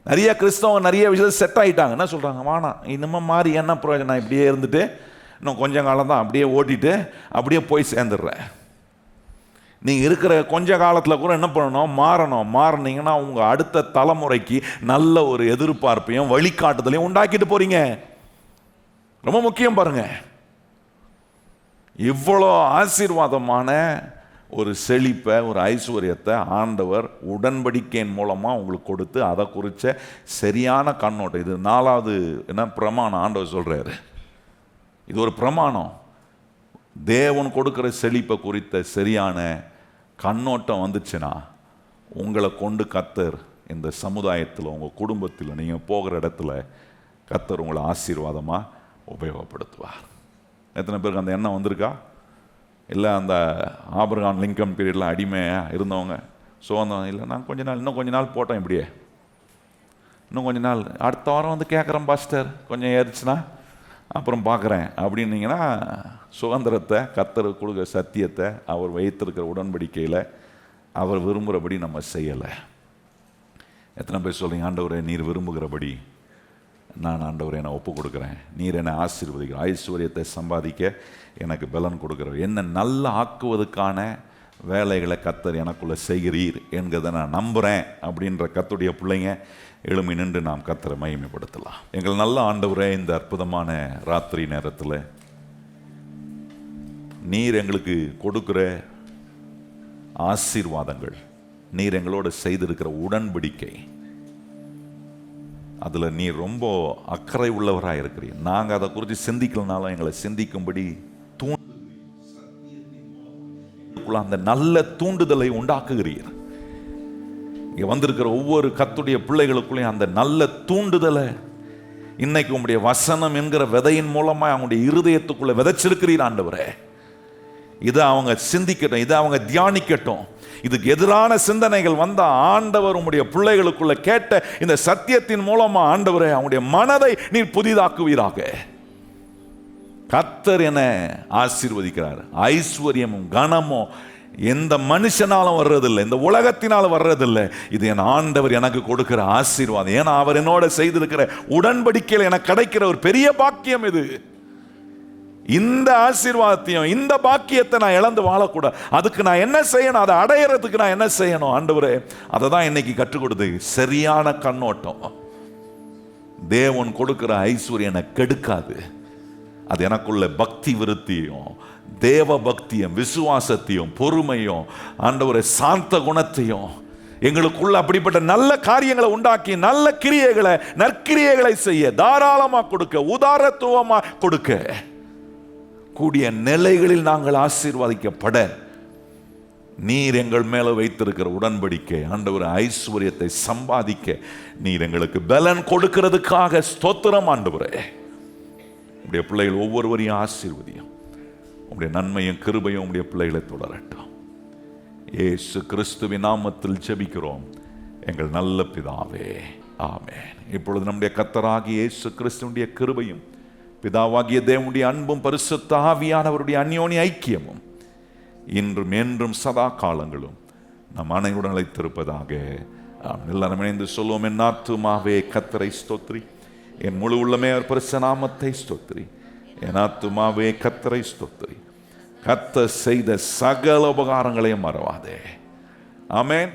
நிறைய கிறிஸ்தவங்க நிறைய விஷயத்தில் செட் ஆகிட்டாங்க. என்ன சொல்கிறாங்க, வானா இன்னும் மாறி என்ன பிரயோஜனம், இப்படியே இருந்துட்டு இன்னும் கொஞ்சம் காலம் தான் அப்படியே ஓட்டிட்டு அப்படியே போய் சேர்ந்துடுறேன். நீங்கள் இருக்கிற கொஞ்ச காலத்தில் கூட என்ன பண்ணணும், மாறினீங்கன்னா உங்கள் அடுத்த தலைமுறைக்கு நல்ல ஒரு எதிர்பார்ப்பையும் வழிகாட்டுதலையும் உண்டாக்கிட்டு போகிறீங்க. ரொம்ப முக்கியம் பாருங்க. இவ்வளோ ஆசீர்வாதமான ஒரு செழிப்பை, ஒரு ஐஸ்வர்யத்தை ஆண்டவர் உடன்படிக்கையின் மூலமாக உங்களுக்கு கொடுத்து அதை குறித்த சரியான கண்ணோட்டம். இது 4வது என்ன பிரமாணம் ஆண்டவர் சொல்கிறாரு. இது ஒரு பிரமாணம். தேவன் கொடுக்குற செழிப்பை குறித்த சரியான கண்ணோட்டம் வந்துச்சுன்னா உங்களை கொண்டு கர்த்தர் இந்த சமுதாயத்தில், உங்கள் குடும்பத்தில், நீங்கள் போகிற இடத்துல கர்த்தர் உங்களை ஆசீர்வாதமாக உபயோகப்படுத்துவார். எத்தனை பேருக்கு அந்த எண்ணம் வந்திருக்கா? இல்லை அந்த ஆபிரகாம் லிங்கன் பீரியடில் அடிமையாக இருந்தவங்க சுதந்திரம் இல்லை, நான் இன்னும் கொஞ்ச நாள் போட்டேன், இப்படியே இன்னும் கொஞ்ச நாள், அடுத்த வாரம் வந்து கேட்குறேன் பாஸ்டர், கொஞ்சம் ஏறிச்சுன்னா அப்புறம் பார்க்குறேன் அப்படின்னீங்கன்னா சுதந்திரத்தை, கர்த்தர் கொடுக்குற சத்தியத்தை, அவர் வைத்திருக்கிற உடன்படிக்கையில் அவர் விரும்புகிறபடி நம்ம செய்யலை. எத்தனை பேர் சொல்கிறீங்க, ஆண்டவரே நீர் விரும்புகிறபடி நான் ஆண்டவரை என்னை ஒப்பு கொடுக்குறேன், நீர் என்னை ஆசீர்வதிக்கிற, ஐஸ்வர்யத்தை சம்பாதிக்க எனக்கு பலன் கொடுக்குறவர், என்னை நல்லா ஆக்குவதற்கான வேலைகளை கர்த்தர் எனக்குள்ளே செய்கிறீர் என்கிறத நான் நம்புகிறேன் அப்படின்ற கர்த்தருடைய பிள்ளைங்க எழுமி நின்று நாம் கர்த்தரை மகிமைப்படுத்தலாம். எங்கள் நல்ல ஆண்டவரே, இந்த அற்புதமான ராத்திரி நேரத்தில் நீர் எங்களுக்கு கொடுக்குற ஆசீர்வாதங்கள், நீர் எங்களோடு செய்திருக்கிற உடன்படிக்கை, அதில் நீர் ரொம்ப அக்கறை உள்ளவராக இருக்கிறீர். நாங்கள் அதை குறித்து சிந்திக்கலனாலும் எங்களை சிந்திக்கும்படி அந்த நல்ல தூண்டுதலை உண்டாக்குகிறீர். இங்கே வந்திருக்கிற ஒவ்வொரு கர்த்தருடைய பிள்ளைகளுக்குள்ளேயும் அந்த நல்ல தூண்டுதலை இன்னைக்கு உங்களுடைய வசனம் என்கிற விதையின் மூலமாக அவங்களுடைய இருதயத்துக்குள்ளே விதைச்சிருக்கிறீர் ஆண்டவரே. இதை அவங்க சிந்திக்கட்டும், இதை அவங்க தியானிக்கட்டும். இதுக்கு எதிரான சிந்தனைகள் வந்த ஆண்டவர் உங்களுடைய பிள்ளைகளுக்குள்ள கேட்ட இந்த சத்தியத்தின் மூலமா ஆண்டவரே அவங்களுடைய மனதை நீர் புதிதாக்குவீராக. கர்த்தர் என ஆசீர்வதிக்கிறார். ஐஸ்வர்யமும் கனமும் எந்த மனுஷனாலும் வர்றதில்லை, இந்த உலகத்தினாலும் வர்றதில்லை. இது என் ஆண்டவர் எனக்கு கொடுக்கிற ஆசீர்வாதம். ஏன்னா அவர் என்னோட செய்திருக்கிற உடன்படிக்கையில் எனக்கு கிடைக்கிற ஒரு பெரிய பாக்கியம் இது. இந்த ஆசீர்வாதத்தையும் இந்த பாக்கியத்தை நான் இழந்து வாழக்கூடாது. அதுக்கு நான் என்ன செய்யணும், அதை அடையிறதுக்கு நான் என்ன செய்யணும் ஆண்டவரே, அதை தான் இன்னைக்கு கற்றுக் கொடுத்து சரியான கண்ணோட்டம். தேவன் கொடுக்கிற ஐஸ்வர்யம் எனக்கு கெடுக்காது. அது எனக்குள்ள பக்தி விருத்தியும், தேவ பக்தியும், விசுவாசத்தையும், பொறுமையும், ஆண்டவரே சாந்த குணத்தையும் எங்களுக்குள்ள அப்படிப்பட்ட நல்ல காரியங்களை உண்டாக்கி நல்ல கிரியைகளை, நற்கிரியைகளை செய்ய தாராளமாக கொடுக்க, உதாரத்துவமாக கொடுக்க கூடிய நிலைகளில் நாங்கள் ஆசீர்வதிக்கப்பட நீர் எங்கள் மேல வைத்திருக்கிற உடன்படிக்கை ஆண்டவர் ஐஸ்வர்யத்தை சம்பாதிக்க நீர் எங்களுக்கு பலன் கொடுக்கிறதுக்காக ஸ்தோத்திரம் ஆண்டவரே. உடைய பிள்ளைகள் ஒவ்வொருவரையும் ஆசீர்வதியும். உடைய நன்மையும் கிருபையும் உடைய பிள்ளைகளை தொடரட்டும். இயேசு கிறிஸ்துவின் நாமத்தில் ஜெபிக்கிறோம் எங்கள் நல்ல பிதாவே, ஆமென். இப்பொழுது நம்முடைய கர்த்தராகிய இயேசு கிறிஸ்துவினுடைய கிருபையும் பிதாவாகிய தேவனுடைய அன்பும் பரிசுத்த ஆவியானவருடைய அந்யோன்ய ஐக்கியமும் இன்றும் என்றும் சதா காலங்களும் நம் அனைவருடன் நிலைத்திருப்பதாக. எல்லாரும் இணைந்து சொல்லுவோம். என் ஆத்துமாவே கர்த்தரை ஸ்தோத்திரி, என் முழு உள்ளமே அவர் பரிசுத்த நாமத்தை ஸ்தோத்திரி. என் ஆத்துமாவே கர்த்தரை ஸ்தோத்திரி, கர்த்தர் செய்த சகல உபகாரங்களையும் மறவாதே. ஆமென்.